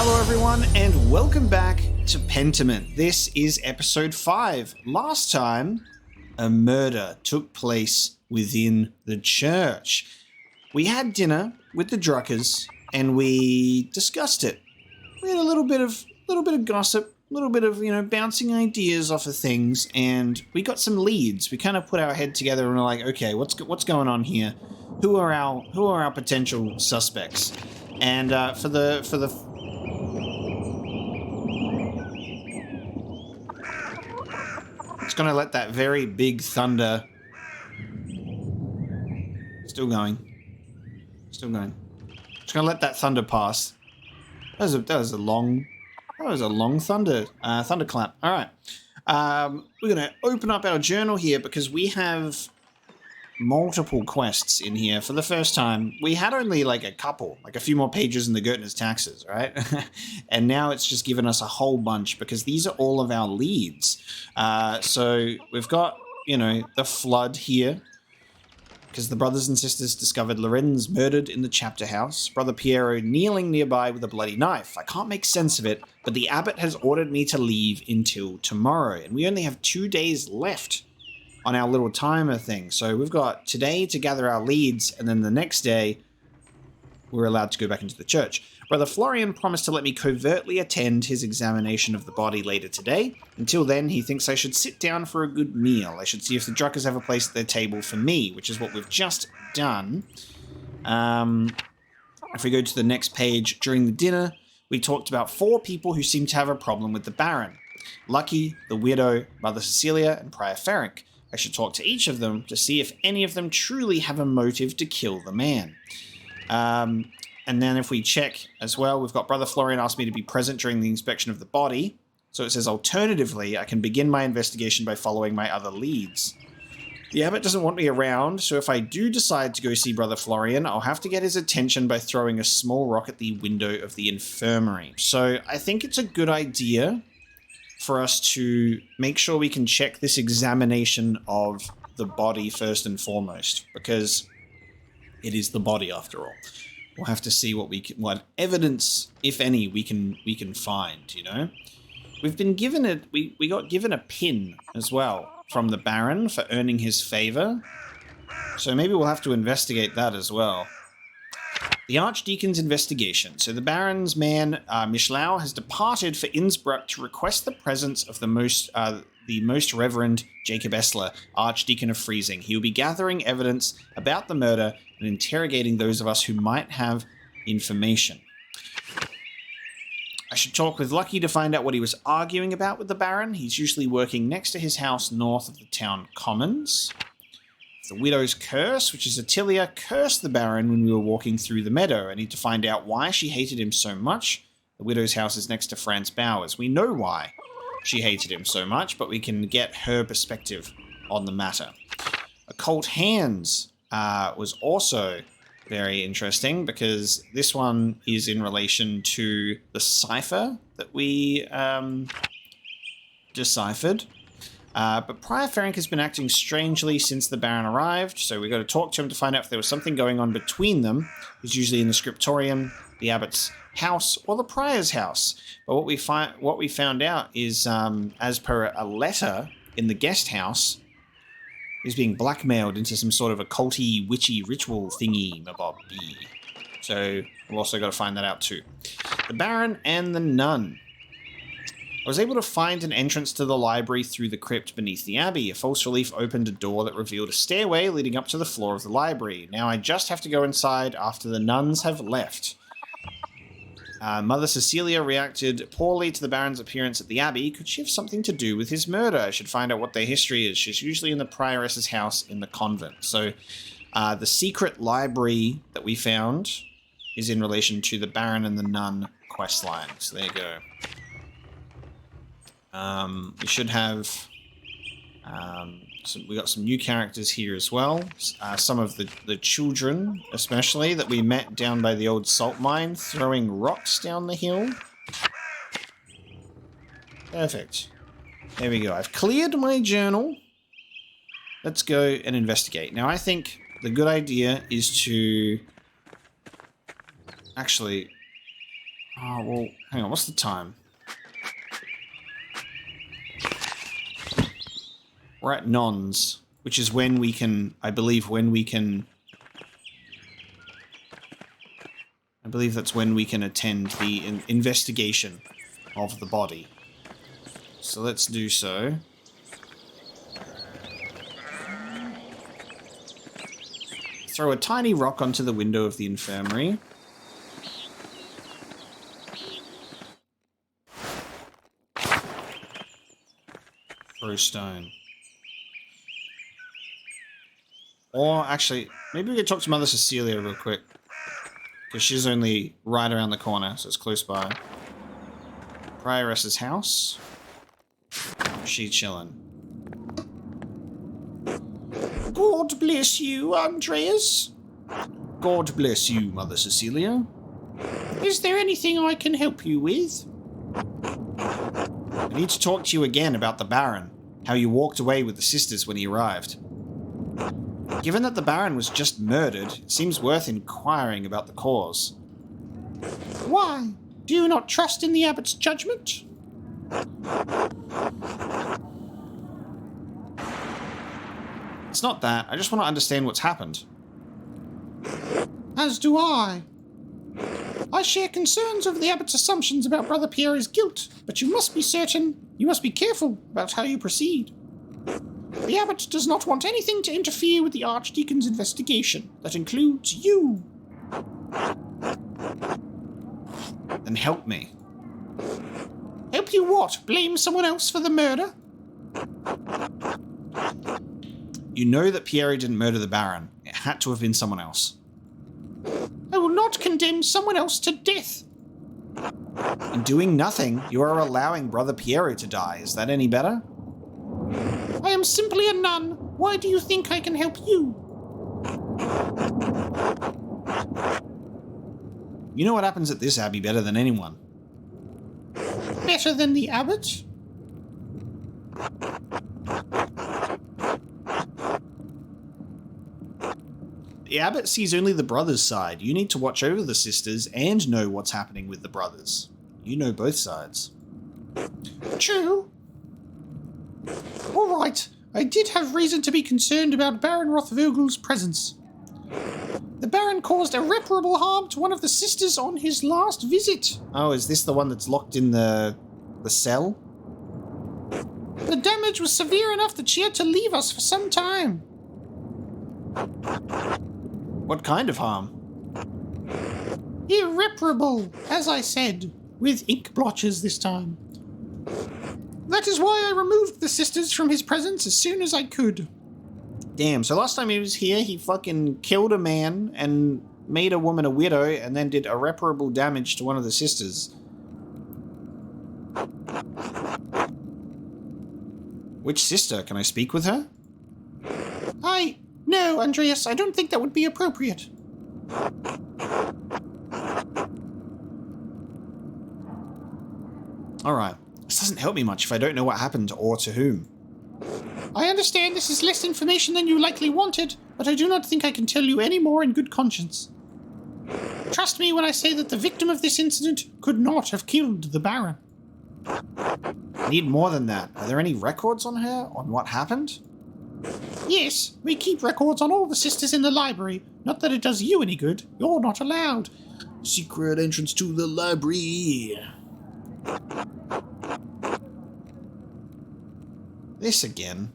Hello everyone and welcome back to Pentiment. This is episode 5. Last time, a murder took place within the church. We had dinner with the Druckers and we discussed it. We had a little bit of gossip, a little bit of, bouncing ideas off of things, and we got some leads. We kind of put our head together and we're like, okay, what's going on here? Who are our potential suspects? And for the it's going to let that very big thunder. Still going. Just going to let that thunder pass. That was a long thunderclap. All right. We're going to open up our journal here because we have multiple quests in here for the first time. We had only a few more pages in the Gertner's taxes, right? And now it's just given us a whole bunch because these are all of our leads. So we've got, the flood here because the brothers and sisters discovered Lorenz murdered in the chapter house, Brother Piero kneeling nearby with a bloody knife. I can't make sense of it, but the abbot has ordered me to leave until tomorrow, and we only have 2 days left on our little timer thing. So we've got today to gather our leads, and then the next day we're allowed to go back into the church. Brother Florian promised to let me covertly attend his examination of the body later today. Until then, he thinks I should sit down for a good meal. I should see if the Druckers have a place at their table for me, which is what we've just done. If we go to the next page, during the dinner, we talked about 4 people who seem to have a problem with the Baron. Lucky, the widow, Mother Cecilia, and Prior Ferenc. I should talk to each of them to see if any of them truly have a motive to kill the man. And then if we check as well, we've got Brother Florian asked me to be present during the inspection of the body. So it says, alternatively, I can begin my investigation by following my other leads. The abbot doesn't want me around, so if I do decide to go see Brother Florian, I'll have to get his attention by throwing a small rock at the window of the infirmary. So I think it's a good idea for us to make sure we can check this examination of the body first and foremost, because it is the body after all. We'll have to see what evidence, if any, we can find. We've been given it. We got given a pin as well from the Baron for earning his favor, so maybe we'll have to investigate that as well. The Archdeacon's investigation. So the Baron's man, Mischlau, has departed for Innsbruck to request the presence of the Most Reverend Jacob Essler, Archdeacon of Freising. He will be gathering evidence about the murder and interrogating those of us who might have information. I should talk with Lucky to find out what he was arguing about with the Baron. He's usually working next to his house north of the town commons. The Widow's Curse, which is Attilia, cursed the Baron when we were walking through the meadow. I need to find out why she hated him so much. The Widow's house is next to Franz Bowers. We know why she hated him so much, but we can get her perspective on the matter. Occult Hands was also very interesting because this one is in relation to the cipher that we deciphered. But Prior Ferenc has been acting strangely since the Baron arrived, so we've got to talk to him to find out if there was something going on between them. He's usually in the scriptorium, the abbot's house, or the prior's house. But what we found out is, as per a letter in the guest house, he's being blackmailed into some sort of occulty, witchy ritual thingy, mabobby. So we've also got to find that out too. The Baron and the Nun. I was able to find an entrance to the library through the crypt beneath the abbey. A false relief opened a door that revealed a stairway leading up to the floor of the library. Now I just have to go inside after the nuns have left. Mother Cecilia reacted poorly to the Baron's appearance at the abbey. Could she have something to do with his murder? I should find out what their history is. She's usually in the prioress's house in the convent. So the secret library that we found is in relation to the Baron and the Nun questline. So there you go. We should have... we got some new characters here as well. Some of the children, especially, that we met down by the old salt mine, throwing rocks down the hill. Perfect. There we go. I've cleared my journal. Let's go and investigate. Now, I think the good idea is to... Actually, Oh, well, hang on, what's the time? We're at nons, which is when we can, I believe that's when we can attend the investigation of the body. So let's do so. Throw a tiny rock onto the window of the infirmary. Throw stone. Or actually, maybe we could talk to Mother Cecilia real quick. Because she's only right around the corner, so it's close by. Prioress's house. She chillin'. God bless you, Andreas. God bless you, Mother Cecilia. Is there anything I can help you with? I need to talk to you again about the Baron. How you walked away with the sisters when he arrived. Given that the Baron was just murdered, it seems worth inquiring about the cause. Why? Do you not trust in the abbot's judgment? It's not that. I just want to understand what's happened. As do I. I share concerns over the abbot's assumptions about Brother Pierre's guilt, but you must be careful about how you proceed. The abbot does not want anything to interfere with the Archdeacon's investigation. That includes you. Then help me. Help you what? Blame someone else for the murder? You know that Pierre didn't murder the Baron. It had to have been someone else. I will not condemn someone else to death. In doing nothing, you are allowing Brother Piero to die. Is that any better? I am simply a nun. Why do you think I can help you? You know what happens at this abbey better than anyone. Better than the abbot? The abbot sees only the brothers' side. You need to watch over the sisters and know what's happening with the brothers. You know both sides. True. All right. I did have reason to be concerned about Baron Rothvogel's presence. The Baron caused irreparable harm to one of the sisters on his last visit. Oh, is this the one that's locked in the cell? The damage was severe enough that she had to leave us for some time. What kind of harm? Irreparable, as I said, with ink blotches this time. That is why I removed the sisters from his presence as soon as I could. Damn, so last time he was here, he fucking killed a man and made a woman a widow and then did irreparable damage to one of the sisters. Which sister? Can I speak with her? No, Andreas, I don't think that would be appropriate. Alright. This doesn't help me much if I don't know what happened or to whom. I understand this is less information than you likely wanted, but I do not think I can tell you any more in good conscience. Trust me when I say that the victim of this incident could not have killed the Baron. I need more than that. Are there any records on her, on what happened? Yes, we keep records on all the sisters in the library. Not that it does you any good. You're not allowed. Secret entrance to the library. This again.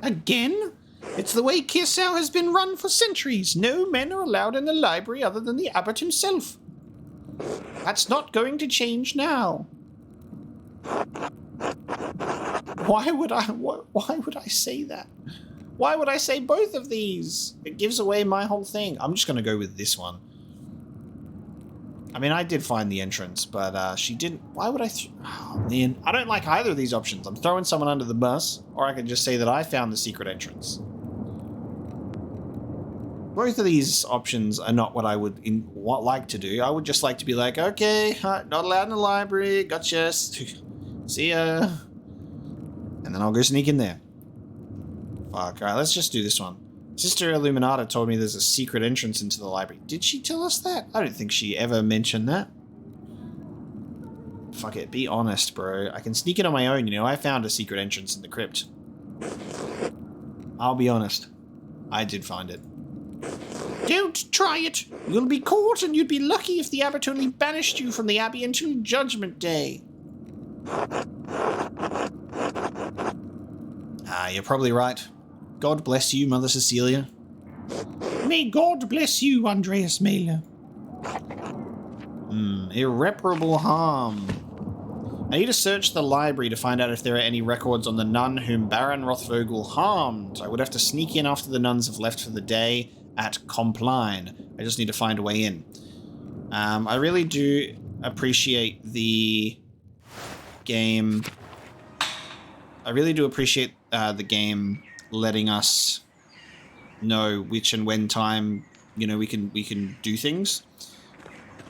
Again? It's the way Kirsau has been run for centuries. No men are allowed in the library other than the abbot himself. That's not going to change now. Why would I say that? Why would I say both of these? It gives away my whole thing. I'm just going to go with this one. I mean, I did find the entrance, but she didn't. Why would I? Oh, man. I don't like either of these options. I'm throwing someone under the bus, or I could just say that I found the secret entrance. Both of these options are not what I would like to do. I would just like to be like, okay, not allowed in the library, gotcha, see ya. And then I'll go sneak in there. Fuck, alright, let's just do this one. Sister Illuminata told me there's a secret entrance into the library. Did she tell us that? I don't think she ever mentioned that. Fuck it, be honest, bro. I can sneak in on my own, you know. I found a secret entrance in the crypt. I'll be honest. I did find it. Don't try it. You'll be caught, and you'd be lucky if the abbot only banished you from the abbey until Judgment Day. Ah, you're probably right. God bless you, Mother Cecilia. May God bless you, Andreas Mailer. Irreparable harm. I need to search the library to find out if there are any records on the nun whom Baron Rothvogel harmed. I would have to sneak in after the nuns have left for the day at Compline. I just need to find a way in. I really do appreciate the game. I really do appreciate the game letting us know which and when time, you know, we can do things.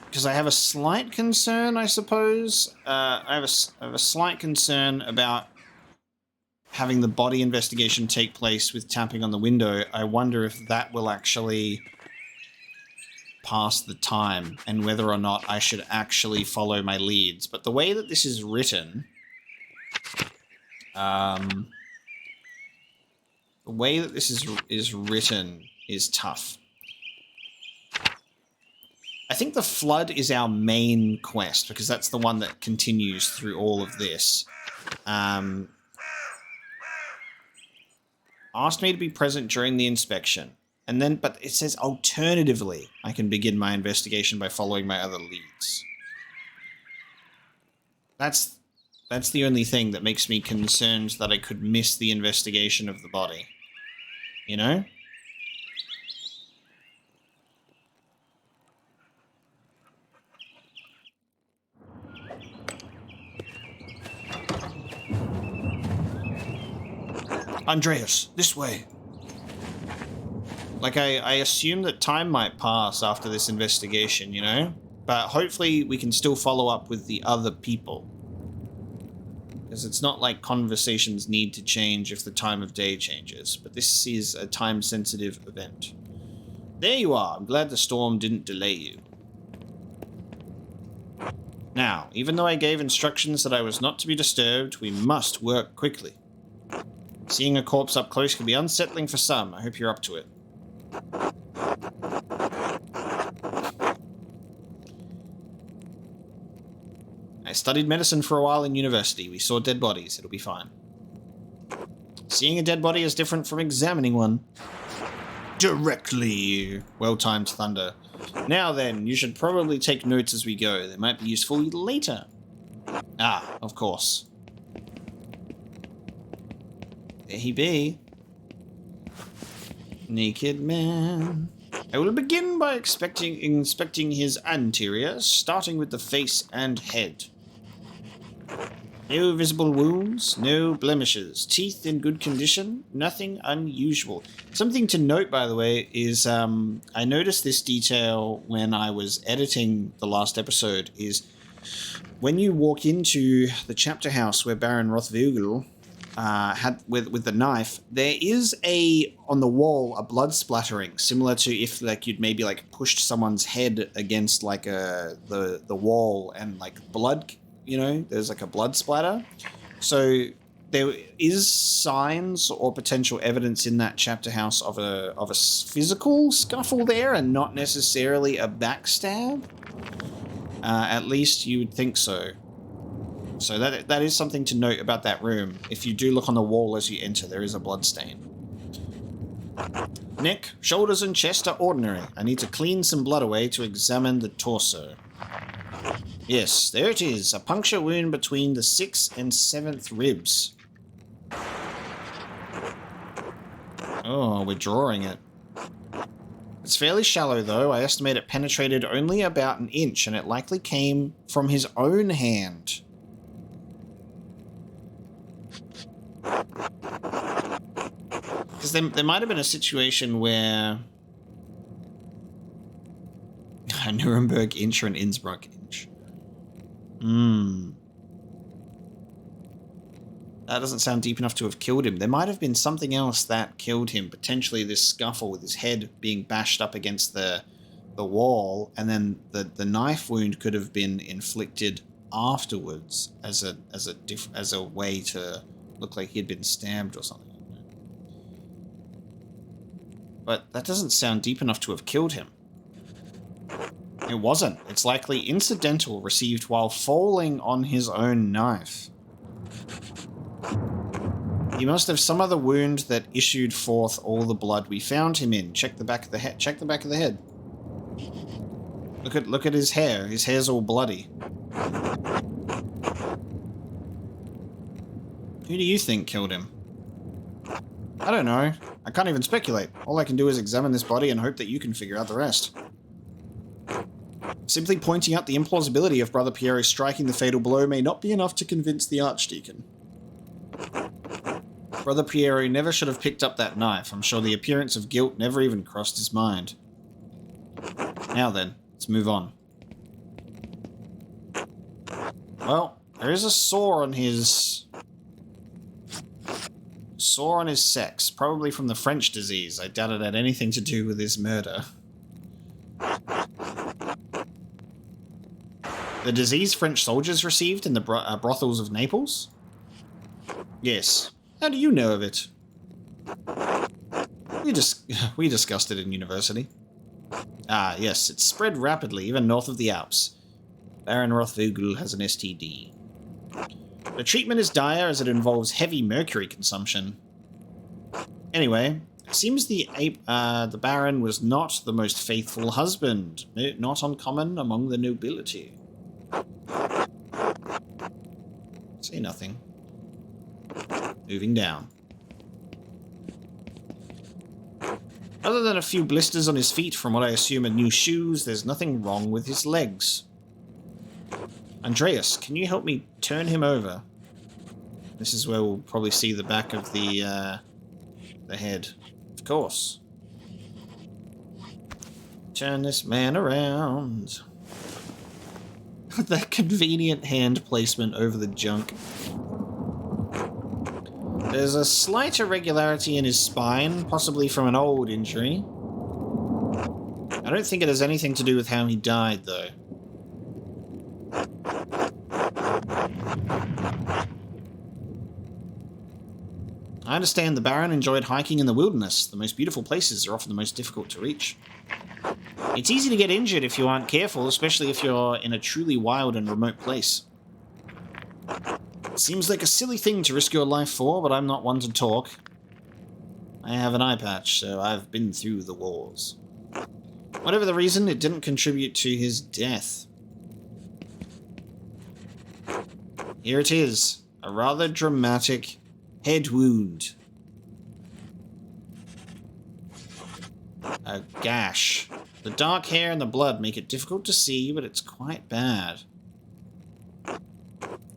Because I have a slight concern, I suppose. I have a slight concern about having the body investigation take place with tapping on the window. I wonder if that will actually pass the time and whether or not I should actually follow my leads. But the way that this is written, the way that this is written is tough. I think the flood is our main quest because that's the one that continues through all of this. Asked me to be present during the inspection. And then, but it says alternatively, I can begin my investigation by following my other leads. That's the only thing that makes me concerned that I could miss the investigation of the body. You know? Andreas, this way. Like, I assume that time might pass after this investigation, you know? But hopefully we can still follow up with the other people. Because it's not like conversations need to change if the time of day changes. But this is a time-sensitive event. There you are. I'm glad the storm didn't delay you. Now, even though I gave instructions that I was not to be disturbed, we must work quickly. Seeing a corpse up close can be unsettling for some. I hope you're up to it. I studied medicine for a while in university. We saw dead bodies. It'll be fine. Seeing a dead body is different from examining one. Directly. Well-timed thunder. Now then, you should probably take notes as we go. They might be useful later. Ah, of course. There he be. Naked man. I will begin by inspecting his anterior, starting with the face and head. No visible wounds, no blemishes, teeth in good condition, nothing unusual. Something to note, by the way, is I noticed this detail when I was editing the last episode, is when you walk into the chapter house where Baron Rothvogel had with the knife, there is on the wall a blood splattering, similar to if like you'd maybe like pushed someone's head against like the wall and like blood, you know, there's like a blood splatter. So there is signs or potential evidence in that chapter house of a physical scuffle there, and not necessarily a backstab. At least you would think so. So that is something to note about that room. If you do look on the wall as you enter, there is a blood stain. Neck, shoulders, and chest are ordinary. I need to clean some blood away to examine the torso. Yes, there it is. A puncture wound between the 6th and 7th ribs. Oh, we're drawing it. It's fairly shallow, though. I estimate it penetrated only about an inch, and it likely came from his own hand. Because there might have been a situation where a Nuremberg inch or an Innsbruck inch. That doesn't sound deep enough to have killed him. There might have been something else that killed him. Potentially this scuffle with his head being bashed up against the wall, and then the knife wound could have been inflicted afterwards as a way to look like he'd been stabbed or something. But that doesn't sound deep enough to have killed him. It wasn't. It's likely incidental, received while falling on his own knife. He must have some other wound that issued forth all the blood we found him in. Check the back of the head. Check the back of the head. Look at his hair. His hair's all bloody. Who do you think killed him? I don't know. I can't even speculate. All I can do is examine this body and hope that you can figure out the rest. Simply pointing out the implausibility of Brother Piero striking the fatal blow may not be enough to convince the Archdeacon. Brother Piero never should have picked up that knife. I'm sure the appearance of guilt never even crossed his mind. Now then, let's move on. Well, there is a sore on his sex, probably from the French disease. I doubt it had anything to do with his murder. The disease French soldiers received in the brothels of Naples? Yes. How do you know of it? We discussed it in university. Ah, yes, it's spread rapidly, even north of the Alps. Baron Rothvogel has an STD. The treatment is dire as it involves heavy mercury consumption. Anyway, it seems the Baron was not the most faithful husband, not uncommon among the nobility. Say nothing. Moving down. Other than a few blisters on his feet from what I assume are new shoes, there's nothing wrong with his legs. Andreas, can you help me turn him over? This is where we'll probably see the back of the head. Of course. Turn this man around. That convenient hand placement over the junk. There's a slight irregularity in his spine, possibly from an old injury. I don't think it has anything to do with how he died, though. I understand the Baron enjoyed hiking in the wilderness. The most beautiful places are often the most difficult to reach. It's easy to get injured if you aren't careful, especially if you're in a truly wild and remote place. It seems like a silly thing to risk your life for, but I'm not one to talk. I have an eye patch, so I've been through the wars. Whatever the reason, it didn't contribute to his death. Here it is, a rather dramatic head wound. A gash. The dark hair and the blood make it difficult to see, but it's quite bad.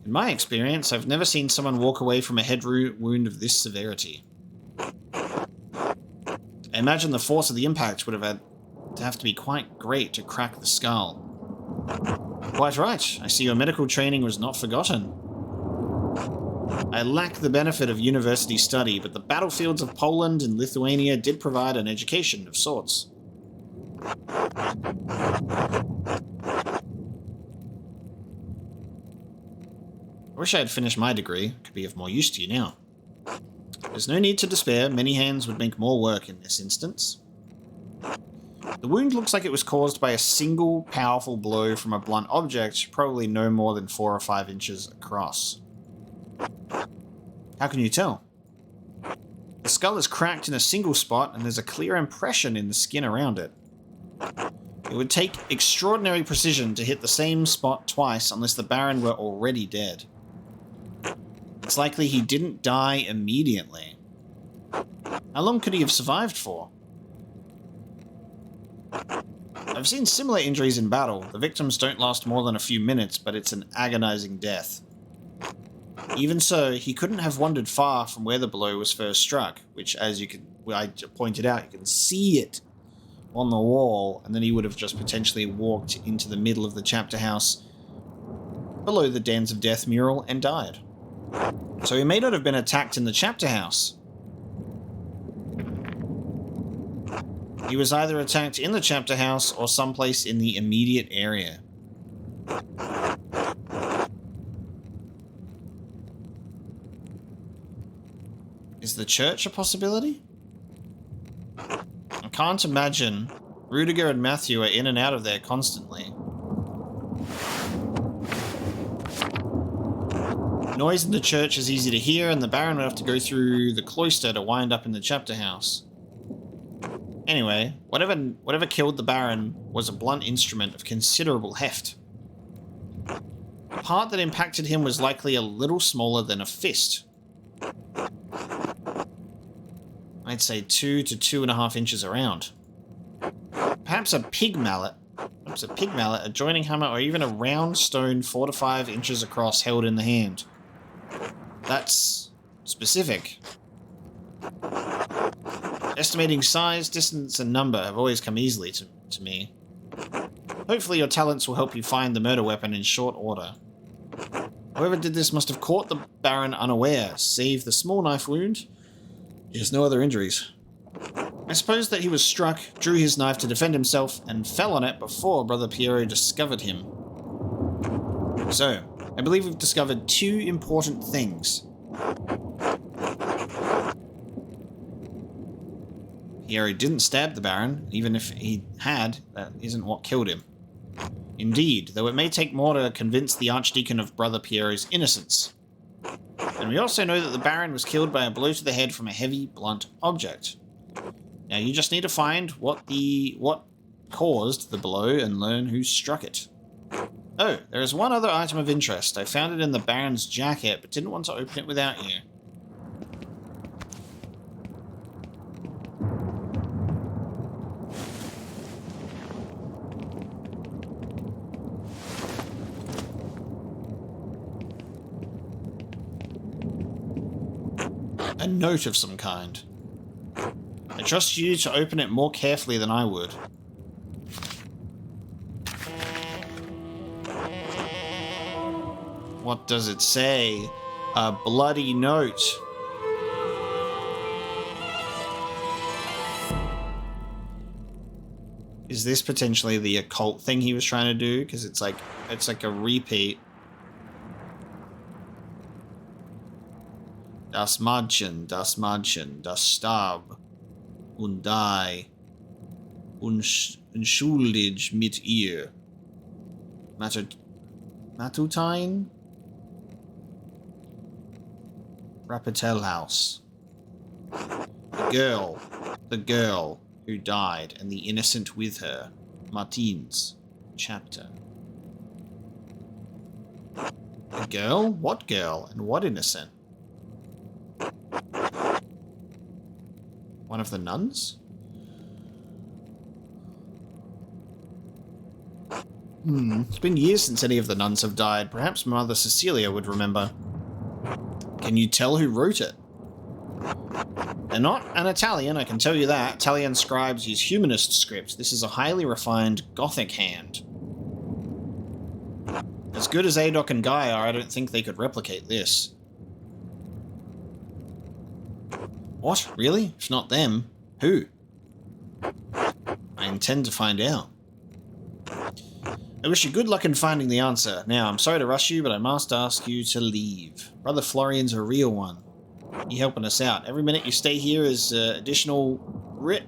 In my experience, I've never seen someone walk away from a head wound of this severity. I imagine the force of the impact would have to be quite great to crack the skull. Quite right. I see your medical training was not forgotten. I lack the benefit of university study, but the battlefields of Poland and Lithuania did provide an education of sorts. I wish I had finished my degree. Could be of more use to you now. There's no need to despair. Many hands would make more work in this instance. The wound looks like it was caused by a single powerful blow from a blunt object, probably no more than 4 or 5 inches across. How can you tell? The skull is cracked in a single spot, and there's a clear impression in the skin around it. It would take extraordinary precision to hit the same spot twice unless the Baron were already dead. It's likely he didn't die immediately. How long could he have survived for? I've seen similar injuries in battle. The victims don't last more than a few minutes, but it's an agonizing death. Even so, he couldn't have wandered far from where the blow was first struck, which, as I pointed out, you can see it on the wall, and then he would have just potentially walked into the middle of the chapter house below the Dens of Death mural and died. So he may not have been attacked in the chapter house. He was either attacked in the chapter house or someplace in the immediate area. Is the church a possibility? I can't imagine. Rudiger and Matthew are in and out of there constantly. Noise in the church is easy to hear, and the Baron would have to go through the cloister to wind up in the chapter house. Anyway, whatever killed the Baron was a blunt instrument of considerable heft. The part that impacted him was likely a little smaller than a fist. I'd say 2 to 2.5 inches around. Perhaps a pig mallet. Perhaps a pig mallet, a joining hammer, or even a round stone 4 to 5 inches across held in the hand. That's specific. Estimating size, distance, and number have always come easily to me. Hopefully your talents will help you find the murder weapon in short order. Whoever did this must have caught the Baron unaware, save the small knife wound. He has no other injuries. I suppose that he was struck, drew his knife to defend himself, and fell on it before Brother Piero discovered him. So, I believe we've discovered 2 important things. Piero didn't stab the Baron, even if he had, that isn't what killed him. Indeed, though it may take more to convince the Archdeacon of Brother Piero's innocence. And we also know that the Baron was killed by a blow to the head from a heavy, blunt object. Now you just need to find what caused the blow and learn who struck it. Oh, there is one other item of interest. I found it in the Baron's jacket, but didn't want to open it without you. A note of some kind. I trust you to open it more carefully than I would. What does it say? A bloody note. Is this potentially the occult thing he was trying to do? Because it's like a repeat. Das Mädchen, das starb und die unschuldig mit ihr. Matutine? Rapatel House. The girl who died and the innocent with her. Martine's chapter. The girl? What girl? And what innocent? One of the nuns? It's been years since any of the nuns have died. Perhaps Mother Cecilia would remember. Can you tell who wrote it? They're not an Italian, I can tell you that. Italian scribes use humanist script. This is a highly refined Gothic hand. As good as Adok and Guy are, I don't think they could replicate this. What? Really? If not them, who? I intend to find out. I wish you good luck in finding the answer. Now, I'm sorry to rush you, but I must ask you to leave. Brother Florian's a real one. He's helping us out. Every minute you stay here is additional risk.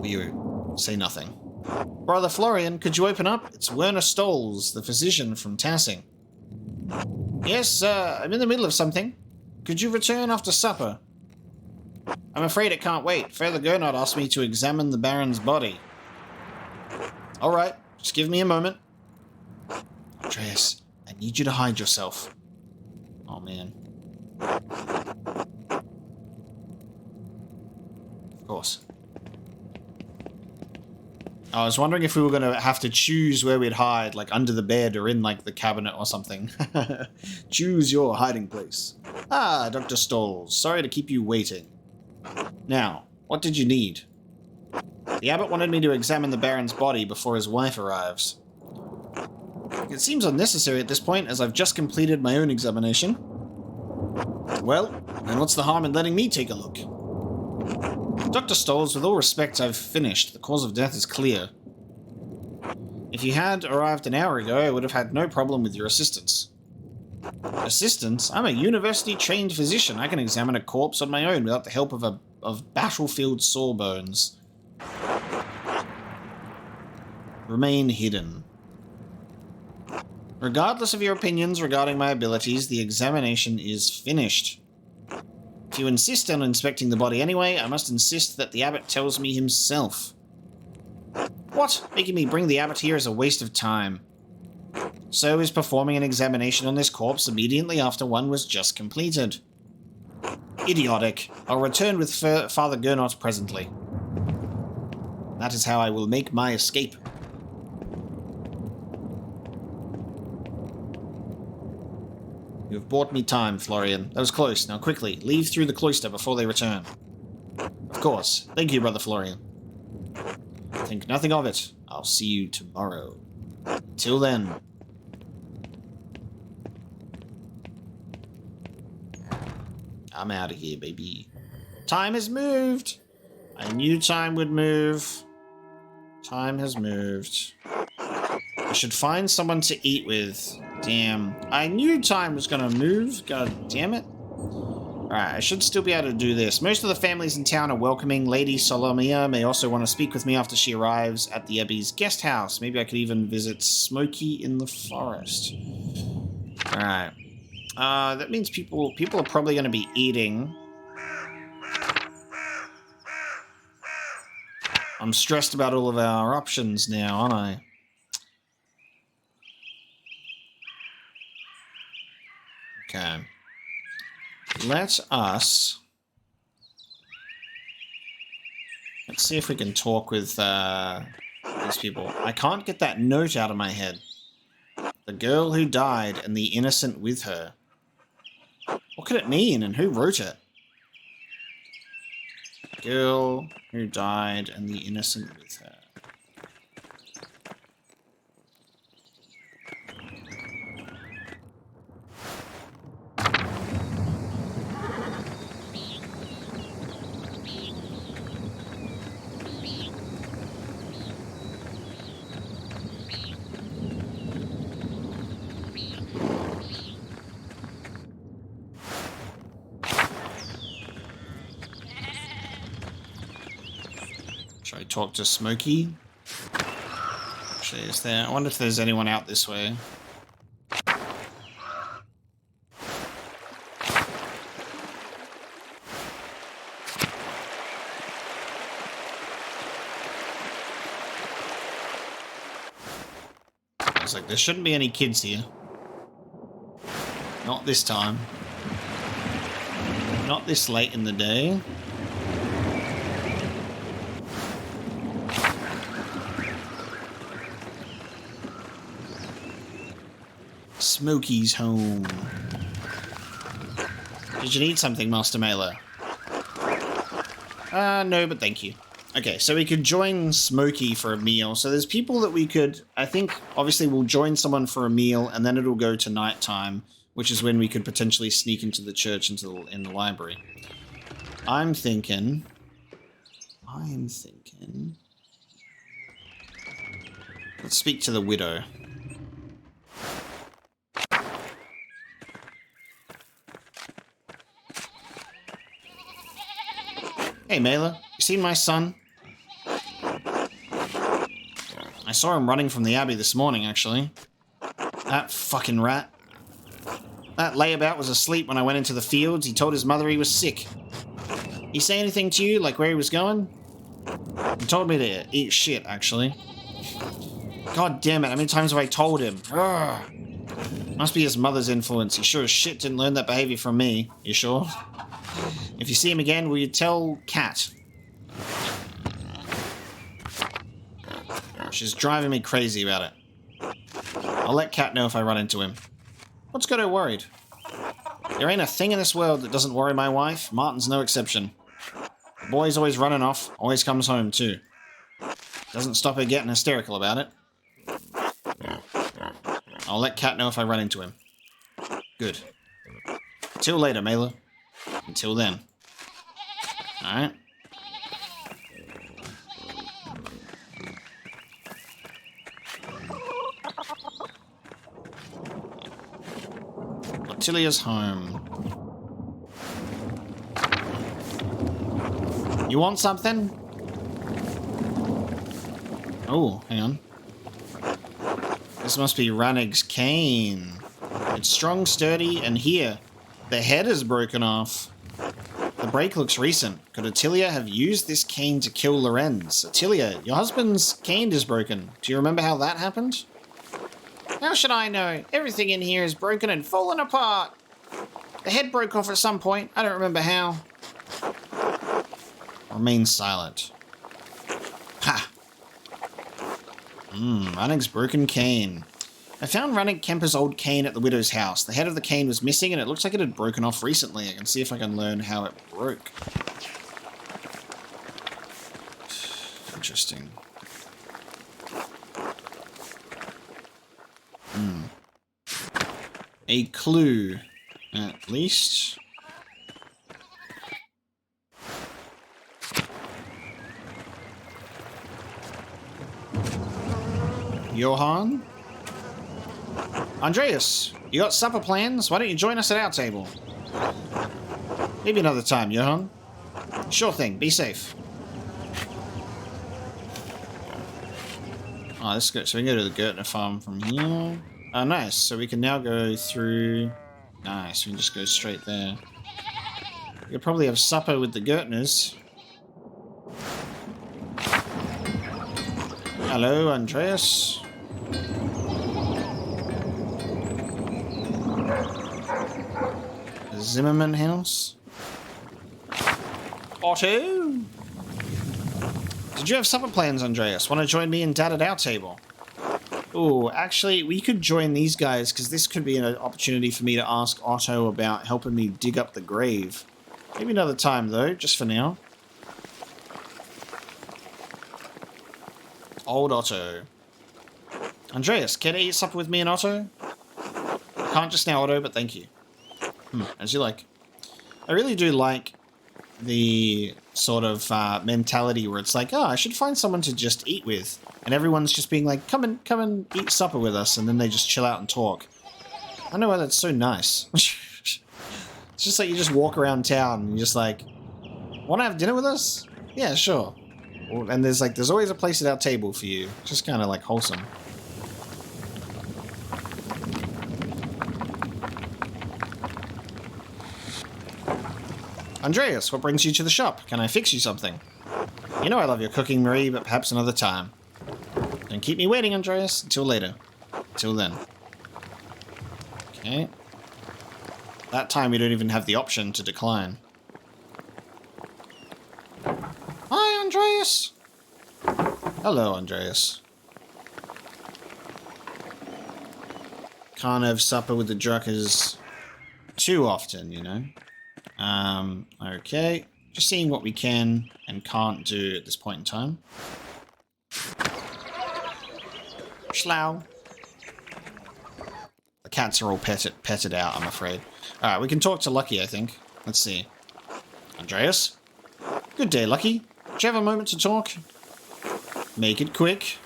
You say nothing. Brother Florian, could you open up? It's Werner Stolz, the physician from Tassing. Yes, I'm in the middle of something. Could you return after supper? I'm afraid it can't wait. Father Gernot asked me to examine the Baron's body. All right, just give me a moment. Andreas, I need you to hide yourself. Oh, man. Of course. I was wondering if we were going to have to choose where we'd hide, like under the bed or in like the cabinet or something. Choose your hiding place. Ah, Dr. Stolz, sorry to keep you waiting. Now, what did you need? The abbot wanted me to examine the Baron's body before his wife arrives. It seems unnecessary at this point, as I've just completed my own examination. Well, then what's the harm in letting me take a look? Dr. Stolz, with all respect, I've finished. The cause of death is clear. If you had arrived an hour ago, I would have had no problem with your assistance. Assistance? I'm a university-trained physician. I can examine a corpse on my own without the help of battlefield sawbones. Remain hidden. Regardless of your opinions regarding my abilities, the examination is finished. If you insist on inspecting the body anyway, I must insist that the abbot tells me himself. What? Making me bring the abbot here is a waste of time. So is performing an examination on this corpse immediately after one was just completed. Idiotic. I'll return with Father Gernot presently. That is how I will make my escape. You have bought me time, Florian. That was close. Now quickly, leave through the cloister before they return. Of course. Thank you, Brother Florian. Think nothing of it. I'll see you tomorrow. Till then. I'm out of here, baby. Time has moved. I knew time would move. Time has moved. I should find someone to eat with. Damn. I knew time was gonna move. God damn it. Alright, I should still be able to do this. Most of the families in town are welcoming. Lady Solomia may also want to speak with me after she arrives at the Abbey's guest house. Maybe I could even visit Smokey in the forest. Alright. That means people are probably going to be eating. I'm stressed about all of our options now, aren't I? Okay. Let's see if we can talk with these people. I can't get that note out of my head. The girl who died and the innocent with her. What could it mean and who wrote it? Girl who died and the innocent with her. Should I talk to Smokey? Actually, is there? I wonder if there's anyone out this way. I was like, there shouldn't be any kids here. Not this time. Not this late in the day. Smokey's home. Did you need something, Master Mailer? No, but thank you. Okay, so we could join Smokey for a meal. So there's people that we could, I think, obviously we'll join someone for a meal, and then it'll go to nighttime, which is when we could potentially sneak into the church, in the library. I'm thinking... Let's speak to the widow. Hey, Mailer, you seen my son? I saw him running from the Abbey this morning, actually. That fucking rat. That layabout was asleep when I went into the fields. He told his mother he was sick. He say anything to you, like where he was going? He told me to eat shit, actually. God damn it, how many times have I told him? Urgh. Must be his mother's influence. He sure as shit didn't learn that behavior from me. You sure? If you see him again, will you tell Kat? She's driving me crazy about it. I'll let Kat know if I run into him. What's got her worried? There ain't a thing in this world that doesn't worry my wife. Martin's no exception. The boy's always running off, always comes home too. Doesn't stop her getting hysterical about it. I'll let Kat know if I run into him. Good. Till later, Mailer. Until then. Alright. Tilia's home. You want something? Oh, hang on. This must be Ranig's cane. It's strong, sturdy, and here, the head is broken off. The break looks recent. Could Attilia have used this cane to kill Lorenz? Attilia, your husband's cane is broken. Do you remember how that happened? How should I know? Everything in here is broken and fallen apart. The head broke off at some point. I don't remember how. Remain silent. Ha! Ranig's broken cane. I found Ranig Kemper's old cane at the widow's house. The head of the cane was missing and it looks like it had broken off recently. I can see if I can learn how it broke. Interesting. A clue, at least. Johann? Andreas, you got supper plans? Why don't you join us at our table? Maybe another time, Johann. Sure thing, be safe. Oh, let's go. So we can go to the Gertner farm from here. Oh, nice. So we can now go through... Nice, we can just go straight there. We could probably have supper with the Gertners. Hello, Andreas. Zimmerman house. Otto? Did you have supper plans, Andreas? Want to join me and Dad at our table? Oh, actually, we could join these guys because this could be an opportunity for me to ask Otto about helping me dig up the grave. Maybe another time, though, just for now. Old Otto. Andreas, care to eat supper with me and Otto? Can't just now, Otto, but thank you. As you like. I really do like the sort of mentality where it's like, oh, I should find someone to just eat with. And everyone's just being like, come and eat supper with us. And then they just chill out and talk. I know why that's so nice. It's just like you just walk around town and you're just like, want to have dinner with us? Yeah, sure. And there's always a place at our table for you. Just kind of like wholesome. Andreas, what brings you to the shop? Can I fix you something? You know I love your cooking, Marie, but perhaps another time. Don't keep me waiting, Andreas. Until later. Till then. Okay. That time we don't even have the option to decline. Hi, Andreas. Hello, Andreas. Can't have supper with the Druckers too often, you know. Okay. Just seeing what we can and can't do at this point in time. Schlau. The cats are all petted out, I'm afraid. Alright, we can talk to Lucky, I think. Let's see. Andreas? Good day, Lucky. Do you have a moment to talk? Make it quick.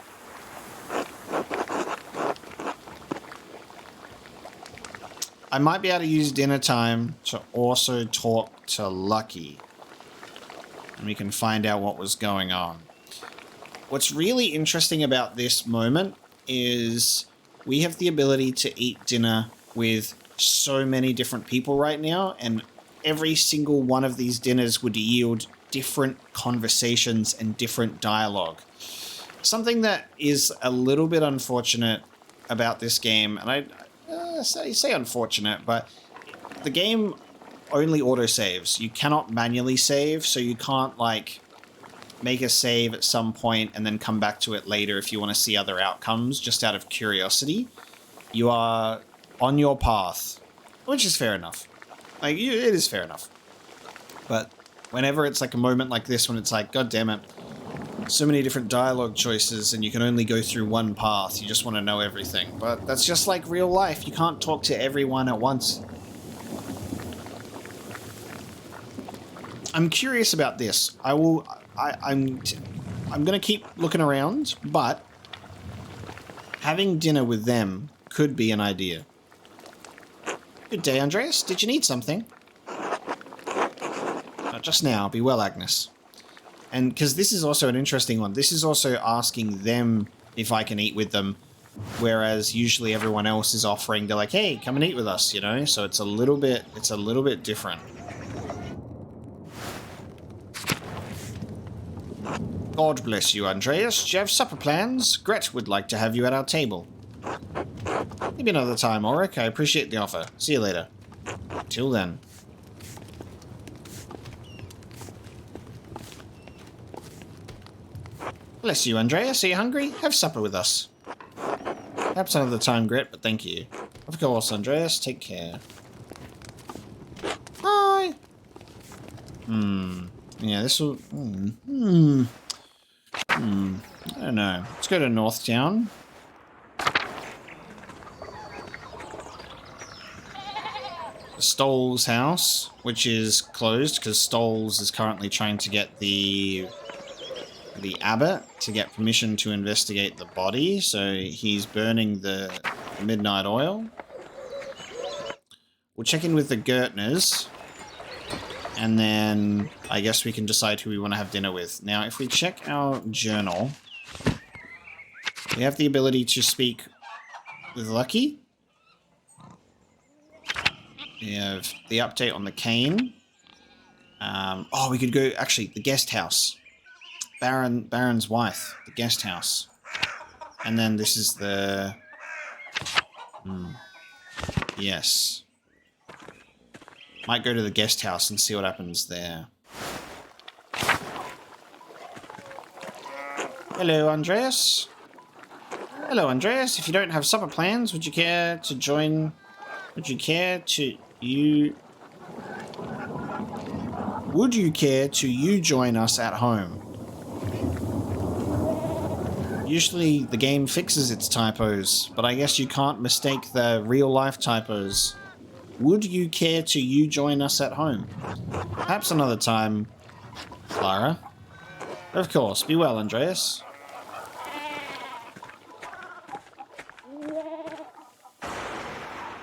I might be able to use dinner time to also talk to Lucky. And we can find out what was going on. What's really interesting about this moment is we have the ability to eat dinner with so many different people right now, and every single one of these dinners would yield different conversations and different dialogue. Something that is a little bit unfortunate about this game, and I say unfortunate, but the game only autosaves. You cannot manually save, so you can't like make a save at some point and then come back to it later if you want to see other outcomes just out of curiosity. You are on your path, which is fair enough. Like, it is fair enough. But whenever it's like a moment like this when it's like, God damn it, so many different dialogue choices and you can only go through one path, you just want to know everything. But that's just like real life. You can't talk to everyone at once. I'm curious about this. I'm going to keep looking around, but having dinner with them could be an idea. Good day, Andreas. Did you need something? Not just now. Be well, Agnes. And because this is also an interesting one. This is also asking them if I can eat with them. Whereas usually everyone else is offering, they're like, hey, come and eat with us, you know? So it's a little bit different. God bless you, Andreas. Do you have supper plans? Gret would like to have you at our table. Maybe another time, Auric. I appreciate the offer. See you later. Till then. Bless you, Andreas. Are you hungry? Have supper with us. Perhaps another time, Gret, but thank you. Of course, Andreas. Take care. Bye. Yeah, this will... I don't know. Let's go to Northtown. Stoll's house, which is closed because Stoll's is currently trying to get the abbot to get permission to investigate the body, so he's burning the midnight oil. We'll check in with the Gertners, and then I guess we can decide who we want to have dinner with. Now, if we check our journal, we have the ability to speak with Lucky. We have the update on the cane. Oh, we could go, actually, the guest house. Baron's wife, the guest house. And then this is the... Yes. Might go to the guest house and see what happens there. Hello, Andreas. Hello, Andreas. If you don't have supper plans, would you care to join... Would you care to join us at home? Usually the game fixes its typos, but I guess you can't mistake the real-life typos. Would you care to join us at home? Perhaps another time, Clara. Of course. Be well, Andreas.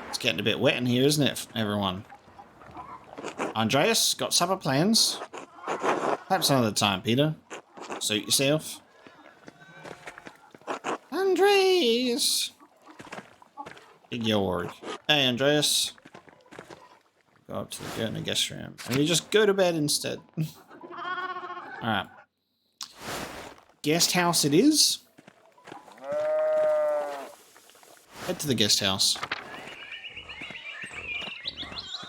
It's getting a bit wet in here, isn't it, everyone? Andreas, got supper plans? Perhaps another time, Peter. Suit yourself. Andreas! Big Georg. Hey, Andreas. Go up to the Gertner guest room. And you just go to bed instead. Alright. Guest house it is. Head to the guest house.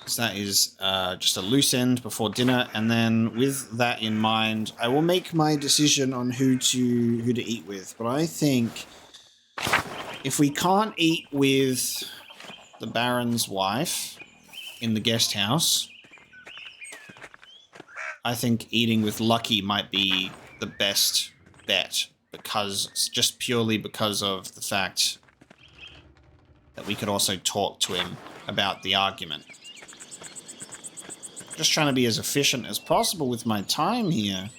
So that is just a loose end before dinner, and then with that in mind, I will make my decision on who to eat with. But I think if we can't eat with the Baron's wife in the guest house, I think eating with Lucky might be the best bet, just purely because of the fact that we could also talk to him about the argument. Just trying to be as efficient as possible with my time here.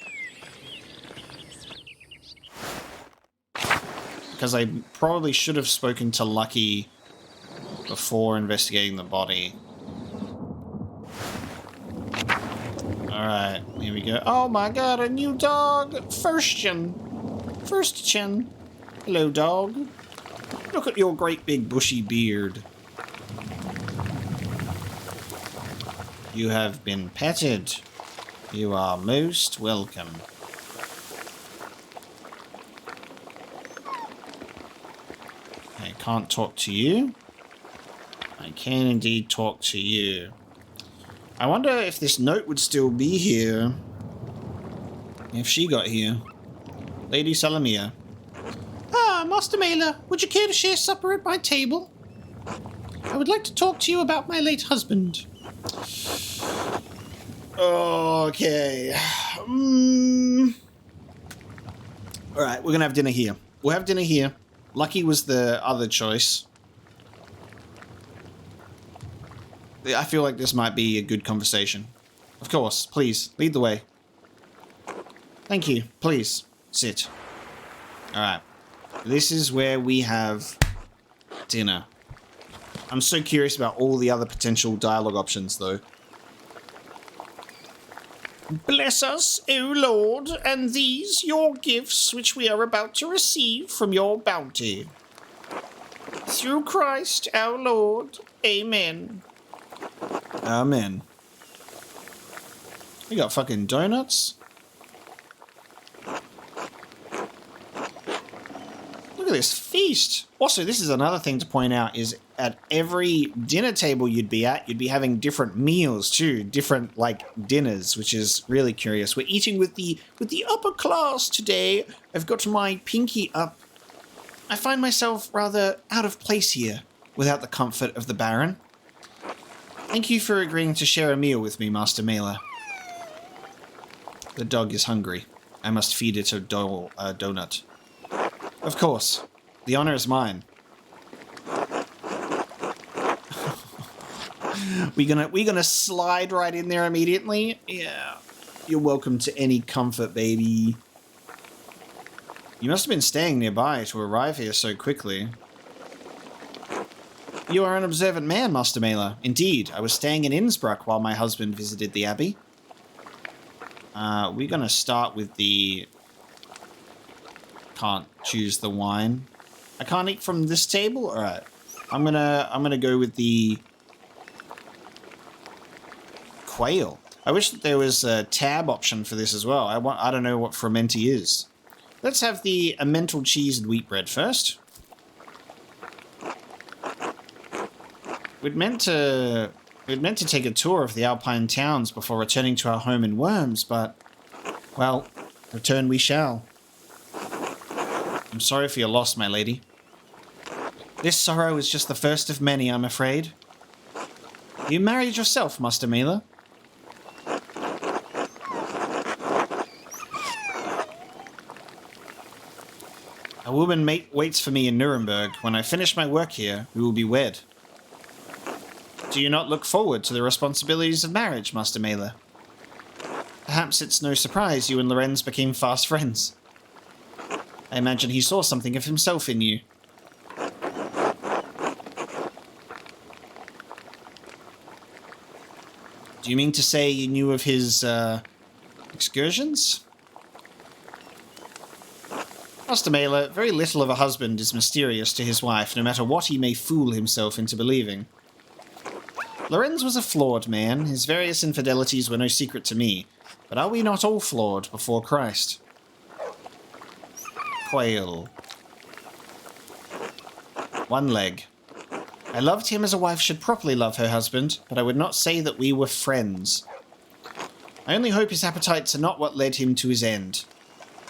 Because I probably should have spoken to Lucky before investigating the body. Alright, here we go. Oh my god, a new dog! Firstchen! Hello, dog. Look at your great big bushy beard. You have been petted. You are most welcome. I can't talk to you. I can indeed talk to you. I wonder if this note would still be here if she got here. Lady Salamia. Ah, Master Mailer, would you care to share supper at my table? I would like to talk to you about my late husband. Okay. Alright, we're gonna have dinner here. We'll have dinner here. Lucky was the other choice. I feel like this might be a good conversation. Of course, please, lead the way. Thank you. Please, sit. Alright. This is where we have dinner. I'm so curious about all the other potential dialogue options, though. Bless us, O Lord, and these your gifts which we are about to receive from your bounty. Through Christ our Lord. Amen. Amen. We got fucking donuts. Look at this feast. Also, this is another thing to point out is at every dinner table you'd be having different meals too, different like dinners, which is really curious. We're eating with the upper class today. I've got my pinky up. I find myself rather out of place here without the comfort of the Baron. Thank you for agreeing to share a meal with me, Master Mailer. The dog is hungry. I must feed it a donut. Of course. The honor is mine. we gonna slide right in there immediately? Yeah. You're welcome to any comfort, baby. You must have been staying nearby to arrive here so quickly. You are an observant man, Master Mailer. Indeed, I was staying in Innsbruck while my husband visited the abbey. We're gonna start with the... Can't choose the wine. I can't eat from this table? Alright. I'm gonna go with the... quail. I wish that there was a tab option for this as well. I don't know what Frumenti is. Let's have the emmental cheese and wheat bread first. We'd meant to take a tour of the Alpine towns before returning to our home in Worms, but, well, return we shall. I'm sorry for your loss, my lady. This sorrow is just the first of many, I'm afraid. You married yourself, Master Mailer? A woman waits for me in Nuremberg. When I finish my work here, we will be wed. Do you not look forward to the responsibilities of marriage, Master Mailer? Perhaps it's no surprise you and Lorenz became fast friends. I imagine he saw something of himself in you. Do you mean to say you knew of his, excursions? Master Mailer, very little of a husband is mysterious to his wife, no matter what he may fool himself into believing. Lorenz was a flawed man. His various infidelities were no secret to me. But are we not all flawed before Christ? Quail. One leg. I loved him as a wife should properly love her husband, but I would not say that we were friends. I only hope his appetites are not what led him to his end.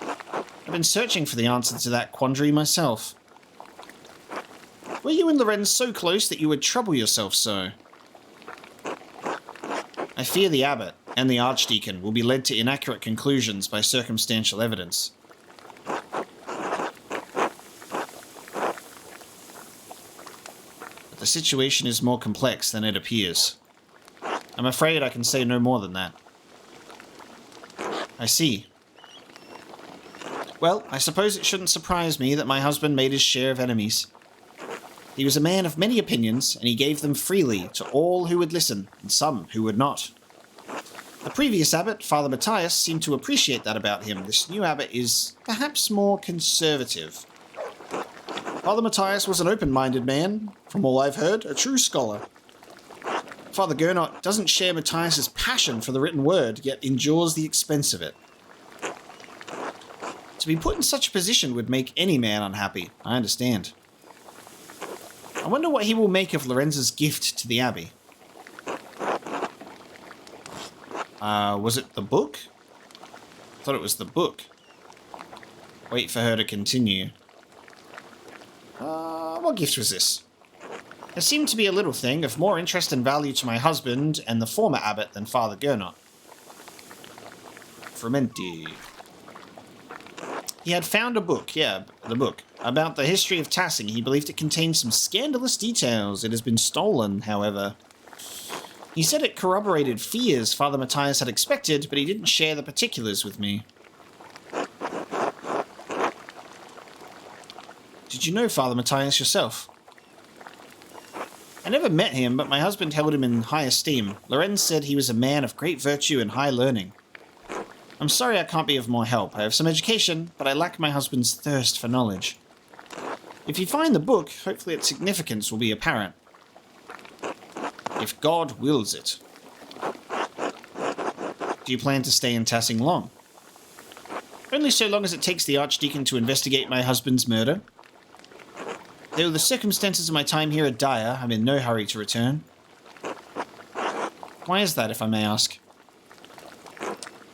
I've been searching for the answer to that quandary myself. Were you and Lorenz so close that you would trouble yourself so? I fear the abbot and the archdeacon will be led to inaccurate conclusions by circumstantial evidence. But the situation is more complex than it appears. I'm afraid I can say no more than that. I see. Well, I suppose it shouldn't surprise me that my husband made his share of enemies. He was a man of many opinions, and he gave them freely to all who would listen, and some who would not. The previous abbot, Father Matthias, seemed to appreciate that about him. This new abbot is perhaps more conservative. Father Matthias was an open-minded man, from all I've heard, a true scholar. Father Gernot doesn't share Matthias's passion for the written word, yet endures the expense of it. To be put in such a position would make any man unhappy, I understand. I wonder what he will make of Lorenz's gift to the abbey. Was it the book? I thought it was the book. Wait for her to continue. What gift was this? It seemed to be a little thing of more interest and value to my husband and the former abbot than Father Gernot. Frumenti. He had found a book, the book, about the history of Tassing. He believed it contained some scandalous details. It has been stolen, however. He said it corroborated fears Father Matthias had expected, but he didn't share the particulars with me. Did you know Father Matthias yourself? I never met him, but my husband held him in high esteem. Lorenz said he was a man of great virtue and high learning. I'm sorry I can't be of more help. I have some education, but I lack my husband's thirst for knowledge. If you find the book, hopefully its significance will be apparent. If God wills it. Do you plan to stay in Tassing long? Only so long as it takes the Archdeacon to investigate my husband's murder. Though the circumstances of my time here are dire, I'm in no hurry to return. Why is that, if I may ask?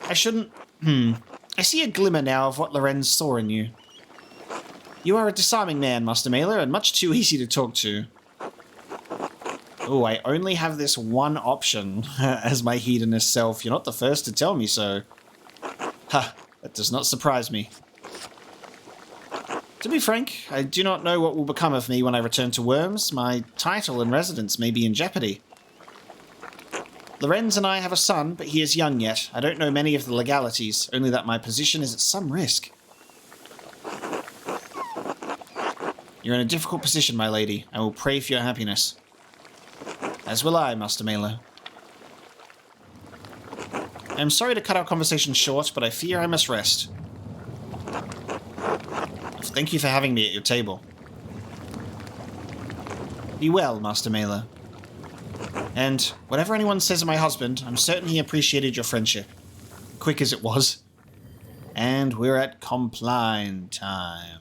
I shouldn't... I see a glimmer now of what Lorenz saw in you. You are a disarming man, Master Mailer, and much too easy to talk to. Oh, I only have this one option as my hedonist self. You're not the first to tell me so. Ha, that does not surprise me. To be frank, I do not know what will become of me when I return to Worms. My title and residence may be in jeopardy. Lorenz and I have a son, but he is young yet. I don't know many of the legalities, only that my position is at some risk. You're in a difficult position, my lady. I will pray for your happiness. As will I, Master Mailer. I am sorry to cut our conversation short, but I fear I must rest. Thank you for having me at your table. Be well, Master Mailer. And whatever anyone says of my husband, I'm certain he appreciated your friendship. Quick as it was. And we're at Compline time.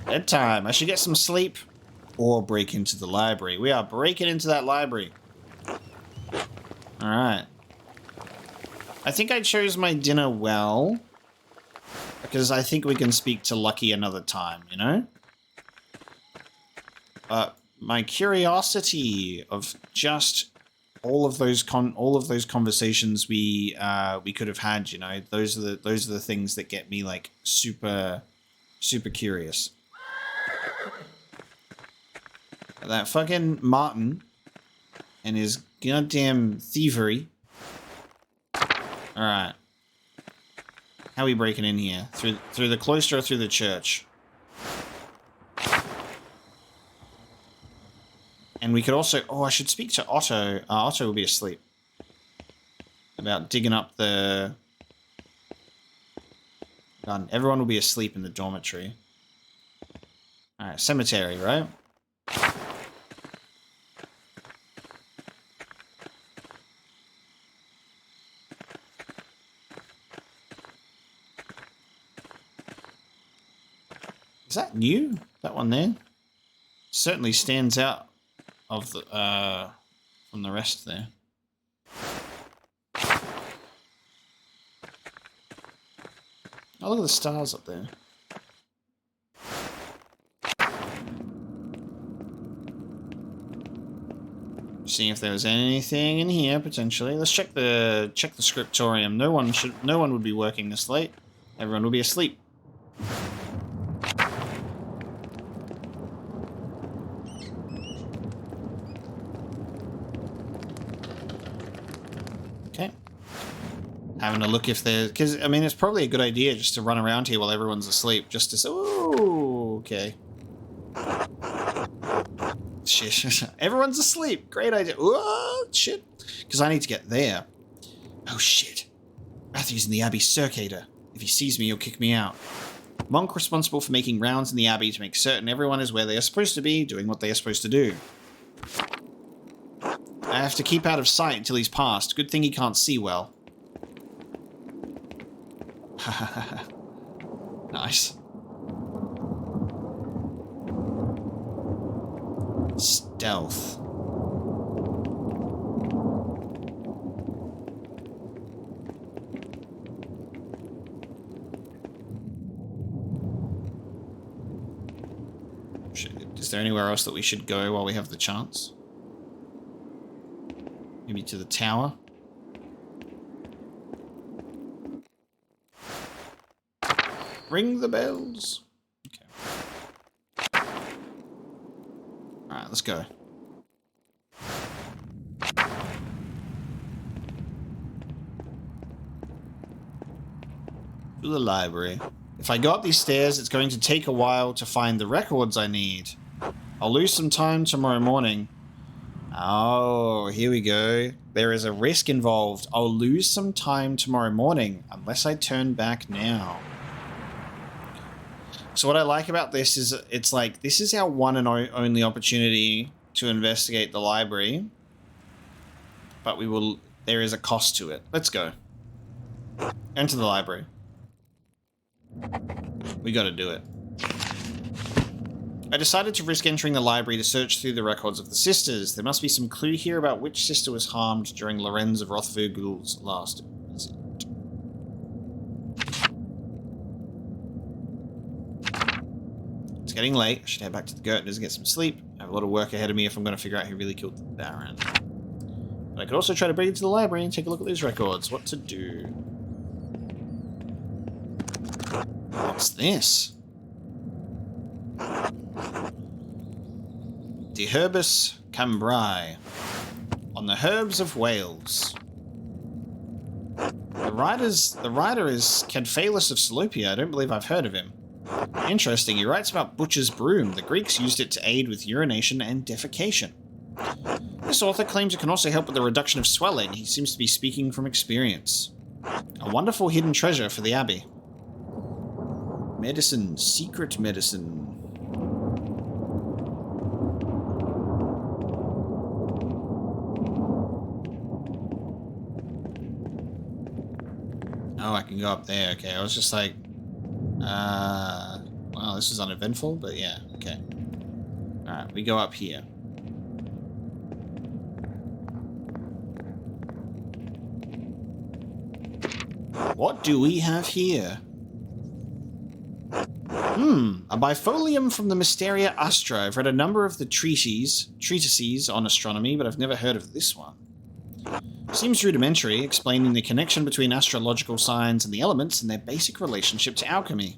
Bedtime. I should get some sleep. Or break into the library. We are breaking into that library. Alright. I think I chose my dinner well. Because I think we can speak to Lucky another time, you know? My curiosity of just all of those conversations we could have had, you know, those are the things that get me like super curious. That fucking Martin and his goddamn thievery. Alright. How are we breaking in here? Through the cloister or through the church? And we could also... Oh, I should speak to Otto. Otto will be asleep. About digging up the... Done. Everyone will be asleep in the dormitory. Alright, cemetery, right? Is that new? That one there? Certainly stands out of the from the rest there. Oh, look at the stars up there. Seeing if there was anything in here potentially. Let's check the scriptorium. No one would be working this late. Everyone will be asleep. Okay. Having a look if there... Because, I mean, it's probably a good idea just to run around here while everyone's asleep. Just to say, ooh, okay. Shit. Everyone's asleep. Great idea. Ooh, shit. Because I need to get there. Oh, shit. Matthew's in the Abbey Circator. If he sees me, he'll kick me out. Monk responsible for making rounds in the Abbey to make certain everyone is where they are supposed to be, doing what they are supposed to do. I have to keep out of sight until he's passed. Good thing he can't see well. Nice. Stealth. Is there anywhere else that we should go while we have the chance? Maybe to the tower? Ring the bells. Okay. Alright, let's go. To the library. If I go up these stairs, it's going to take a while to find the records I need. I'll lose some time tomorrow morning. Oh, here we go. There is a risk involved. I'll lose some time tomorrow morning unless I turn back now. So what I like about this is it's like, this is our one and only opportunity to investigate the library. But there is a cost to it. Let's go. Enter the library. We gotta do it. I decided to risk entering the library to search through the records of the sisters. There must be some clue here about which sister was harmed during Lorenz of Rothvirgul's last visit. It's getting late. I should head back to the Gertners and get some sleep. I have a lot of work ahead of me if I'm going to figure out who really killed the Baron. But I could also try to break into the library and take a look at these records. What to do? What's this? De Herbis Cambrai, on the herbs of Wales. The writer is Cadphalus of Salopia. I don't believe I've heard of him. Interesting, he writes about butcher's broom. The Greeks used it to aid with urination and defecation. This author claims it can also help with the reduction of swelling. He seems to be speaking from experience. A wonderful hidden treasure for the Abbey. Medicine, secret medicine. Oh, I can go up there. Okay, I was just like, well, this is uneventful, but yeah, okay. Alright, we go up here. What do we have here? A bifolium from the Mysteria Astra. I've read a number of the treatises on astronomy, but I've never heard of this one. Seems rudimentary, explaining the connection between astrological signs and the elements and their basic relationship to alchemy.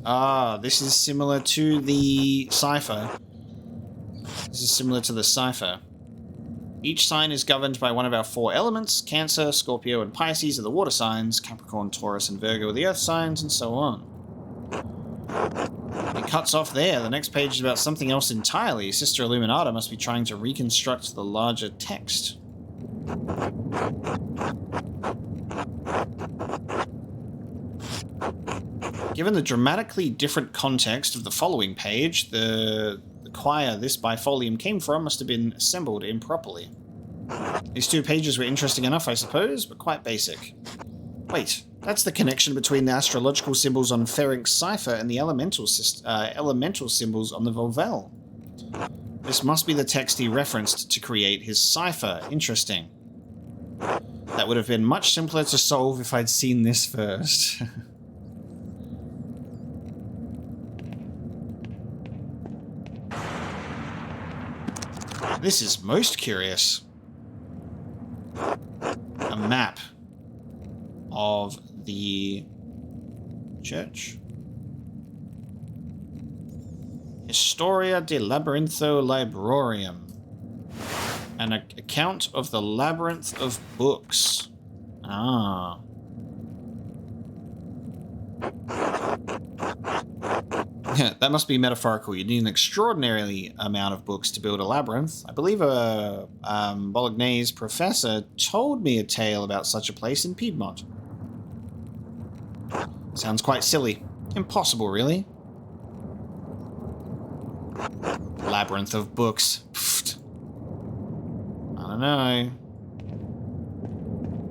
Ah, this is similar to the cipher. This is similar to the cipher. Each sign is governed by one of our 4 elements. Cancer, Scorpio, and Pisces are the water signs. Capricorn, Taurus, and Virgo are the earth signs, and so on. It cuts off there. The next page is about something else entirely. Sister Illuminata must be trying to reconstruct the larger text. Given the dramatically different context of the following page, the choir this bifolium came from must have been assembled improperly. These 2 pages were interesting enough, I suppose, but quite basic. Wait, that's the connection between the astrological symbols on Ferenc's cipher and the elemental symbols on the Volvel. This must be the text he referenced to create his cipher. Interesting. That would have been much simpler to solve if I'd seen this first. This is most curious. A map of the church. Historia de Labyrintho Librorium. An account of the labyrinth of books. Ah. That must be metaphorical. You need an extraordinary amount of books to build a labyrinth. I believe a Bolognese professor told me a tale about such a place in Piedmont. Sounds quite silly. Impossible, really. Labyrinth of books. Pfft. I don't know.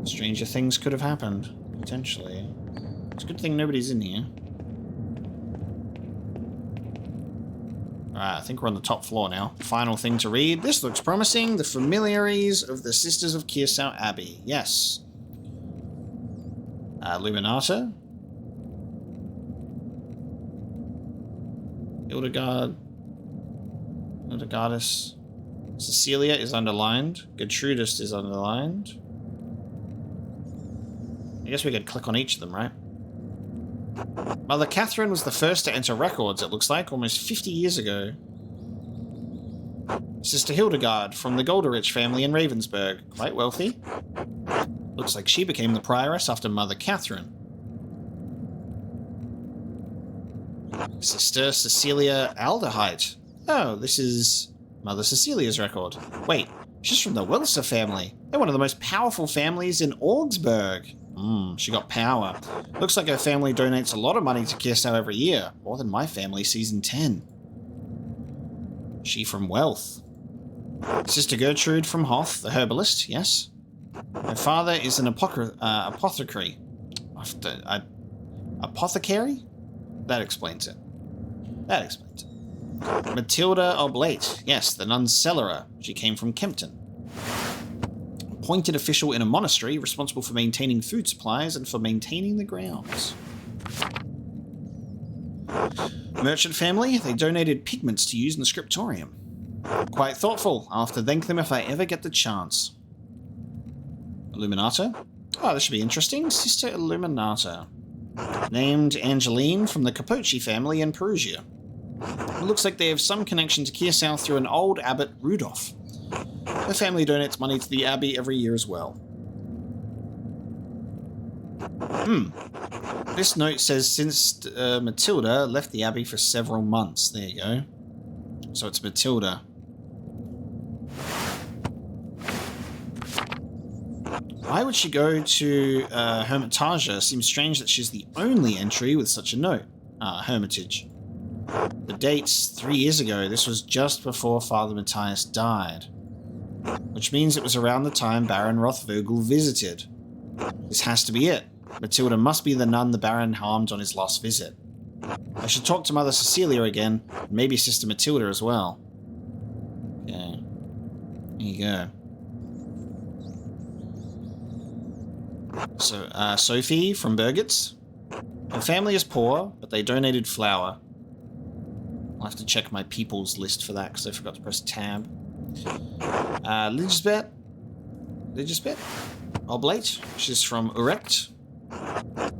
Stranger things could have happened, potentially. It's a good thing nobody's in here. Alright, I think we're on the top floor now. Final thing to read. This looks promising. The Familiaries of the Sisters of Kearsau Abbey. Yes. Luminata. Hildegardus. Cecilia is underlined. Gertrudis is underlined. I guess we could click on each of them, right? Mother Catherine was the first to enter records, it looks like, almost 50 years ago. Sister Hildegard, from the Golderich family in Ravensburg, quite wealthy. Looks like she became the prioress after Mother Catherine. Sister Cecilia Aldehyde. Oh, this is Mother Cecilia's record. Wait, she's from the Wilser family. They're one of the most powerful families in Augsburg. She got power. Looks like her family donates a lot of money to Kirsau every year. More than my family season 10. She from wealth. Sister Gertrude from Hoth, the herbalist, yes. Her father is an apothecary. Apothecary? That explains it. Matilda Oblate, yes, the nun's cellarer. She came from Kempton. Appointed official in a monastery, responsible for maintaining food supplies and for maintaining the grounds. Merchant family, they donated pigments to use in the scriptorium. Quite thoughtful. I'll have to thank them if I ever get the chance. Illuminato? Oh, this should be interesting. Sister Illuminato. Named Angeline from the Capocci family in Perugia. It looks like they have some connection to Kirsau through an old abbot, Rudolph. Her family donates money to the abbey every year as well. This note says since Matilda left the abbey for several months. There you go. So it's Matilda. Why would she go to Hermitage? Seems strange that she's the only entry with such a note. Hermitage. The date's 3 years ago. This was just before Father Matthias died. Which means it was around the time Baron Rothvogel visited. This has to be it. Matilda must be the nun the Baron harmed on his last visit. I should talk to Mother Cecilia again, and maybe Sister Matilda as well. Okay. There you go. So, Sophie from Birgitz. Her family is poor, but they donated flour. I'll have to check my people's list for that, because I forgot to press tab. Ligisbeth Oblate. She's from Urecht.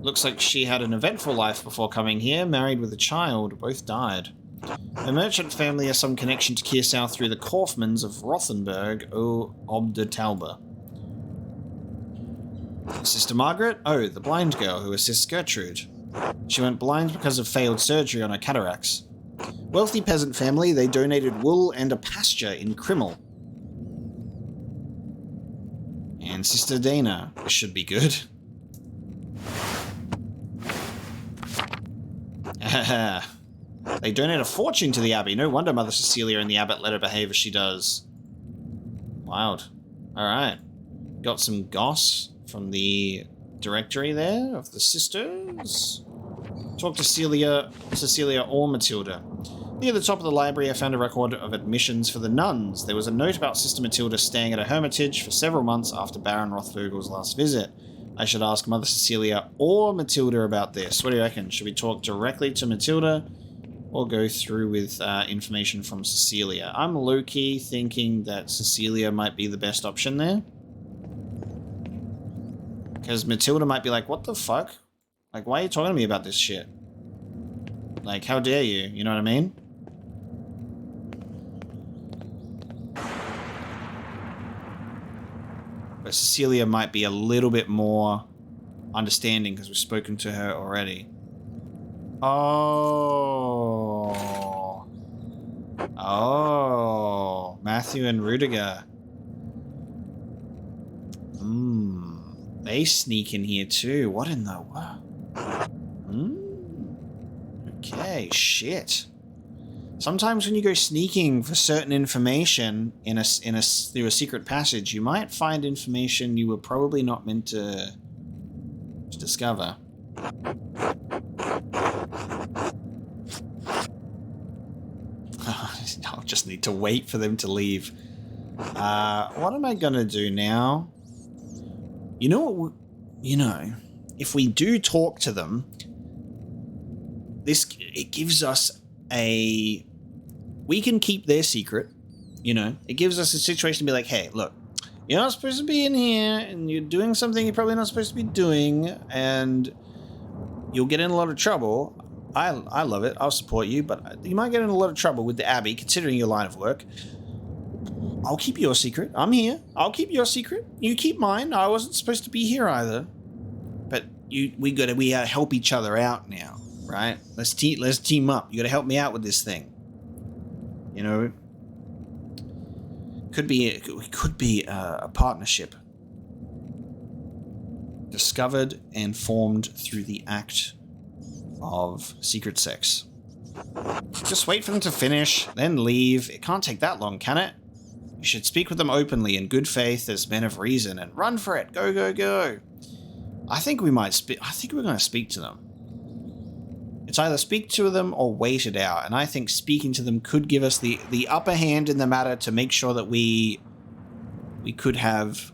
Looks like she had an eventful life before coming here, married with a child. Both died. Her merchant family has some connection to Kirsau through the Kaufmanns of Rothenburg or Obdertalbe. Sister Margaret? Oh, the blind girl who assists Gertrude. She went blind because of failed surgery on her cataracts. Wealthy peasant family, they donated wool and a pasture in Krimmel. And Sister Dana. This should be good. They donate a fortune to the abbey. No wonder Mother Cecilia and the abbot let her behave as she does. Wild. Alright. Got some goss from the directory there of the sisters. Talk to Cecilia or Matilda. Near the top of the library, I found a record of admissions for the nuns. There was a note about Sister Matilda staying at a hermitage for several months after Baron Rothvogel's last visit. I should ask Mother Cecilia or Matilda about this. What do you reckon? Should we talk directly to Matilda or go through with information from Cecilia? I'm low-key thinking that Cecilia might be the best option there. Because Matilda might be like, what the fuck? Like, why are you talking to me about this shit? Like, how dare you? You know what I mean? But Cecilia might be a little bit more understanding because we've spoken to her already. Oh. Oh. Matthew and Rudiger. They sneak in here too. What in the world? Okay, shit. Sometimes when you go sneaking for certain information through a secret passage, you might find information you were probably not meant to discover. I'll just need to wait for them to leave. What am I gonna do now? You know what? If we do talk to them, it gives us we can keep their secret, it gives us a situation to be like, hey, look, you're not supposed to be in here and you're doing something you're probably not supposed to be doing and you'll get in a lot of trouble. I love it. I'll support you, but you might get in a lot of trouble with the Abbey considering your line of work. I'll keep your secret. I'm here. I'll keep your secret. You keep mine. I wasn't supposed to be here either. But we gotta help each other out now. right? Let's team up. You gotta help me out with this thing. You know? Could be a partnership. Discovered and formed through the act of secret sex. Just wait for them to finish, then leave. It can't take that long, can it? You should speak with them openly in good faith as men of reason and run for it. Go, go, go. I think we're going to speak to them. It's either speak to them or wait it out, and I think speaking to them could give us the upper hand in the matter to make sure that we could have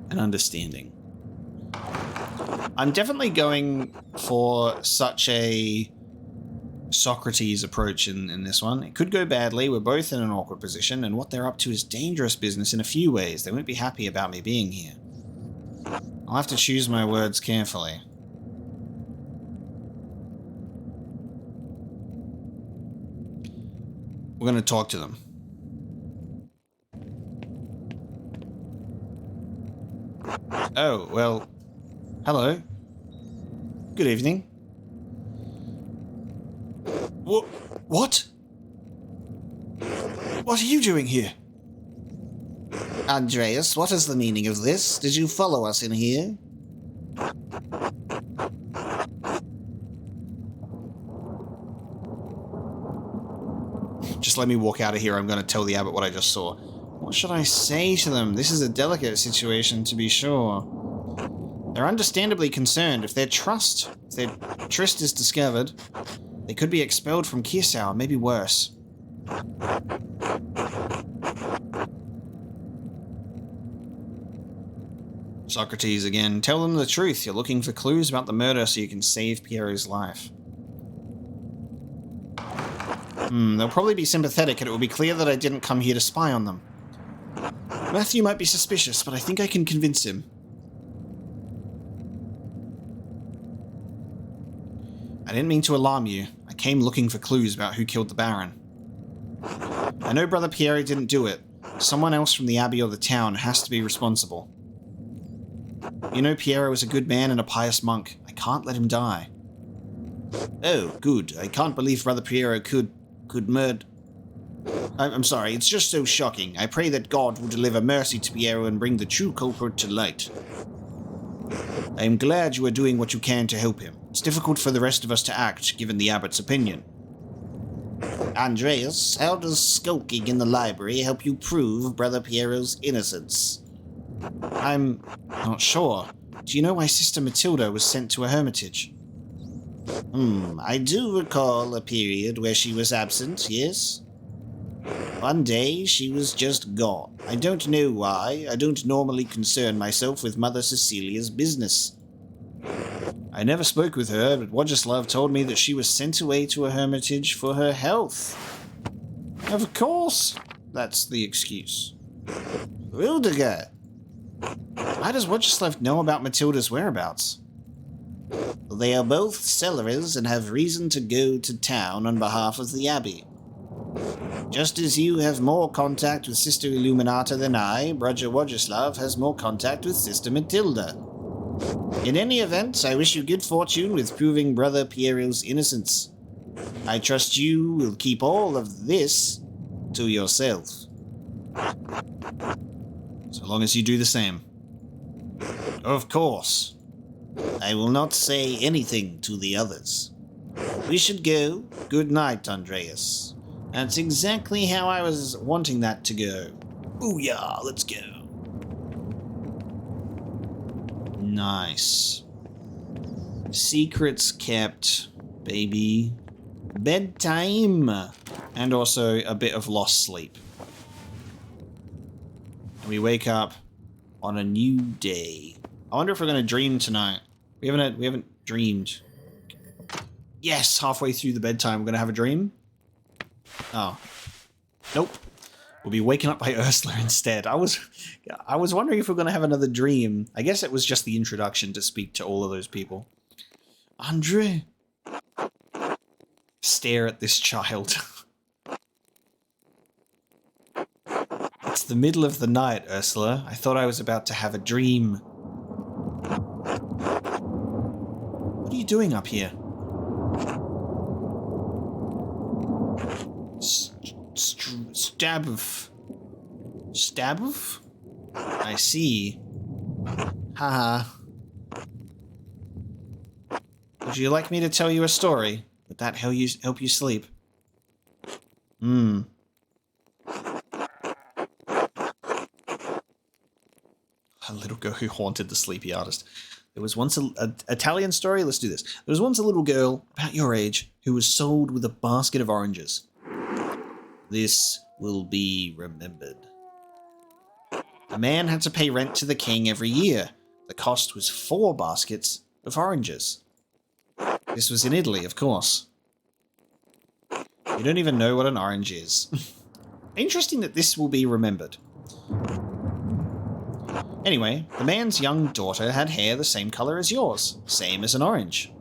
an understanding. I'm definitely going for such a Socrates approach in this one. It could go badly. We're both in an awkward position, and what they're up to is dangerous business in a few ways. They won't be happy about me being here. I'll have to choose my words carefully. We're going to talk to them. Oh, well, hello. Good evening. What? What are you doing here? Andreas, what is the meaning of this? Did you follow us in here? Just let me walk out of here. I'm going to tell the abbot what I just saw. What should I say to them? This is a delicate situation, to be sure. They're understandably concerned. If their tryst is discovered, they could be expelled from Kirsau, maybe worse. Socrates again. Tell them the truth. You're looking for clues about the murder so you can save Piero's life. They'll probably be sympathetic, and it will be clear that I didn't come here to spy on them. Matthew might be suspicious, but I think I can convince him. I didn't mean to alarm you. I came looking for clues about who killed the Baron. I know Brother Piero didn't do it. Someone else from the Abbey or the town has to be responsible. You know Piero is a good man and a pious monk. I can't let him die. Oh, good. I can't believe Brother Piero could murder... I'm sorry, it's just so shocking. I pray that God will deliver mercy to Piero and bring the true culprit to light. I am glad you are doing what you can to help him. It's difficult for the rest of us to act, given the abbot's opinion. Andreas, how does skulking in the library help you prove Brother Piero's innocence? I'm not sure. Do you know why Sister Matilda was sent to a hermitage? I do recall a period where she was absent, yes? One day, she was just gone. I don't know why. I don't normally concern myself with Mother Cecilia's business. I never spoke with her, but Władysław told me that she was sent away to a hermitage for her health. Of course, that's the excuse. Rudiger! How does Władysław know about Matilda's whereabouts? They are both cellars and have reason to go to town on behalf of the Abbey. Just as you have more contact with Sister Illuminata than I, Brother Władysław has more contact with Sister Matilda. In any event, I wish you good fortune with proving Brother Piero's innocence. I trust you will keep all of this to yourself. So long as you do the same. Of course. I will not say anything to the others. We should go. Good night, Andreas. That's exactly how I was wanting that to go. Booyah, let's go. Nice. Secrets kept, baby. Bedtime. And also a bit of lost sleep. And we wake up on a new day. I wonder if we're going to dream tonight. We haven't dreamed. Yes, halfway through the bedtime, we're going to have a dream. Oh. Nope. We'll be waking up by Ursula instead. I was wondering if we're going to have another dream. I guess it was just the introduction to speak to all of those people. Andre. Stare at this child. It's the middle of the night, Ursula. I thought I was about to have a dream. What are you doing up here? Stabov. Stabov? I see. Haha. Would you like me to tell you a story? Would that help you sleep? A little girl who haunted the sleepy artist. There was once an Italian story. Let's do this. There was once a little girl, about your age, who was sold with a basket of oranges. This will be remembered. A man had to pay rent to the king every year. The cost was 4 baskets of oranges. This was in Italy, of course. You don't even know what an orange is. Interesting that this will be remembered. Anyway, the man's young daughter had hair the same color as yours, same as an orange.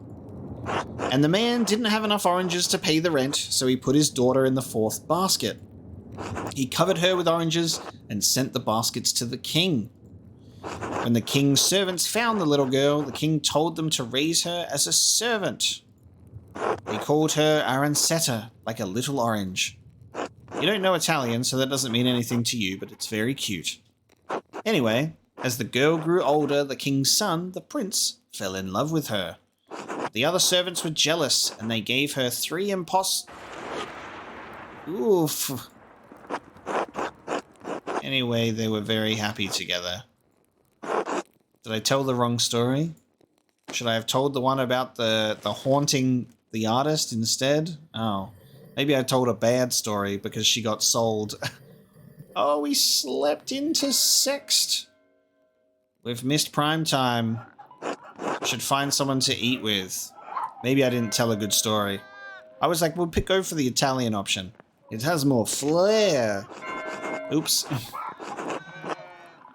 And the man didn't have enough oranges to pay the rent, so he put his daughter in the 4th basket. He covered her with oranges and sent the baskets to the king. When the king's servants found the little girl, the king told them to raise her as a servant. He called her Arancetta, like a little orange. You don't know Italian, so that doesn't mean anything to you, but it's very cute. Anyway, as the girl grew older, the king's son, the prince, fell in love with her. The other servants were jealous, and they gave her 3 Oof. Anyway, they were very happy together. Did I tell the wrong story? Should I have told the one about the haunting the artist instead? Oh, maybe I told a bad story because she got sold. Oh, we slept intersexed. We've missed prime time. Should find someone to eat with. Maybe I didn't tell a good story. I was like, we'll go for the Italian option. It has more flair. Oops.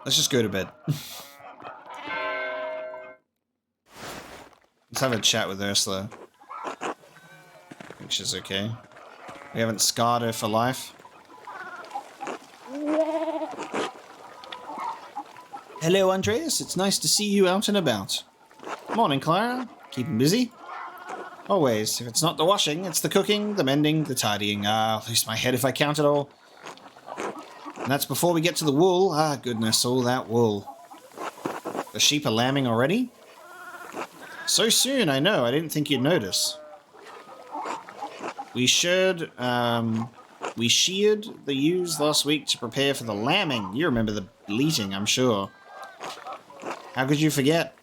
Let's just go to bed. Let's have a chat with Ursula. I think she's okay. We haven't scarred her for life. Hello, Andreas. It's nice to see you out and about. Morning, Clara. Keeping busy? Always. If it's not the washing, it's the cooking, the mending, the tidying. I'll lose my head if I count it all. And that's before we get to the wool. Ah, goodness, all that wool. The sheep are lambing already? So soon, I know. I didn't think you'd notice. We sheared the ewes last week to prepare for the lambing. You remember the bleating, I'm sure. How could you forget?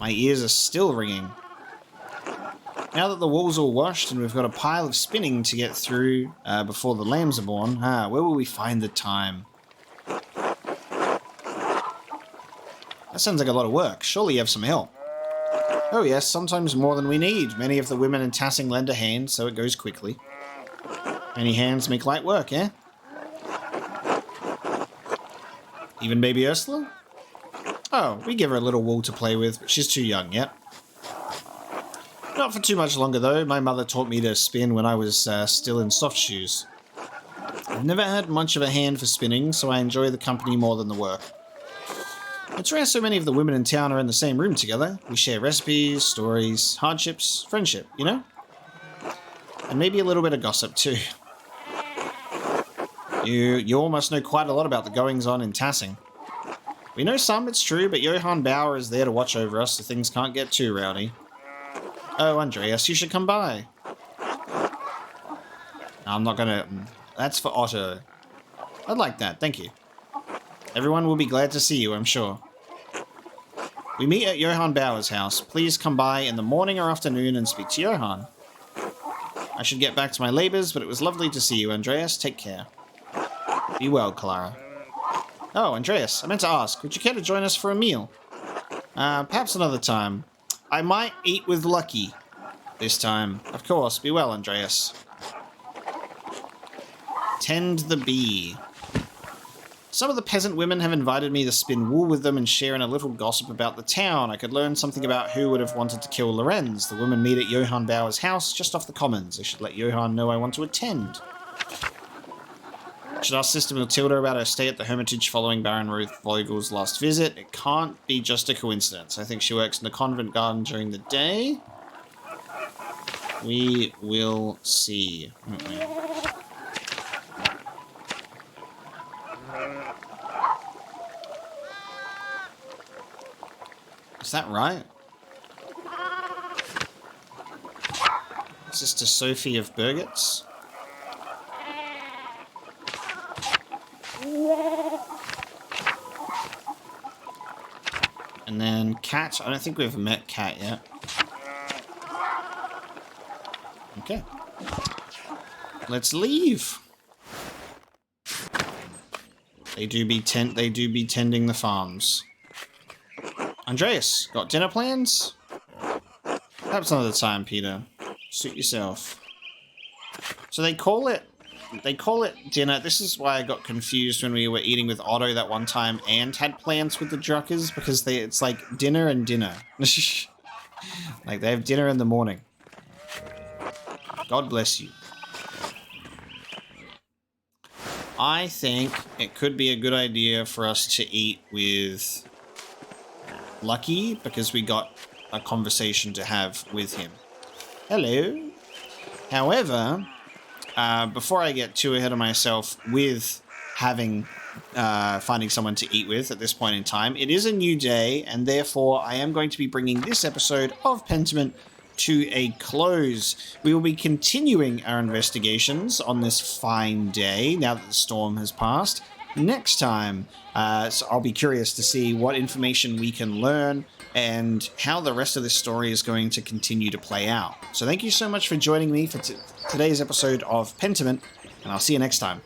My ears are still ringing. Now that the wool's all washed and we've got a pile of spinning to get through before the lambs are born, where will we find the time? That sounds like a lot of work. Surely you have some help. Oh yes, sometimes more than we need. Many of the women in Tassing lend a hand, so it goes quickly. Many hands make light work, eh? Even baby Ursula? Oh, we give her a little wool to play with, but she's too young yet. Not for too much longer, though. My mother taught me to spin when I was still in soft shoes. I've never had much of a hand for spinning, so I enjoy the company more than the work. It's rare so many of the women in town are in the same room together. We share recipes, stories, hardships, friendship, you know? And maybe a little bit of gossip, too. You all must know quite a lot about the goings-on in Tassing. We know some, it's true, but Johann Bauer is there to watch over us so things can't get too rowdy. Oh, Andreas, you should come by. No, I'm not gonna... That's for Otto. I'd like that, thank you. Everyone will be glad to see you, I'm sure. We meet at Johann Bauer's house. Please come by in the morning or afternoon and speak to Johann. I should get back to my labours, but it was lovely to see you, Andreas. Take care. Be well, Clara. Oh, Andreas, I meant to ask, would you care to join us for a meal? Perhaps another time. I might eat with Lucky this time. Of course, be well, Andreas. Tend the bee. Some of the peasant women have invited me to spin wool with them and share in a little gossip about the town. I could learn something about who would have wanted to kill Lorenz. The women meet at Johann Bauer's house, just off the commons. I should let Johann know I want to attend. I should ask Sister Matilda about her stay at the Hermitage following Baron Ruth Vogel's last visit. It can't be just a coincidence. I think she works in the convent garden during the day. We will see. Is that right? Sister Sophie of Burgets. And then Cat. I don't think we've met Cat yet. Okay. Let's leave. They do be tending the farms. Andreas, got dinner plans? Perhaps another time, Peter. Suit yourself. So they call it dinner. This is why I got confused when we were eating with Otto that one time and had plans with the Druckers, because it's like dinner and dinner. Like they have dinner in the morning. God bless you. I think it could be a good idea for us to eat with Lucky, because we got a conversation to have with him. Hello. However, before I get too ahead of myself with finding someone to eat with at this point in time, it is a new day, and therefore I am going to be bringing this episode of Pentiment to a close. We will be continuing our investigations on this fine day now that the storm has passed. Next time, so I'll be curious to see what information we can learn and how the rest of this story is going to continue to play out. So thank you so much for joining me for today's episode of Pentiment, and I'll see you next time.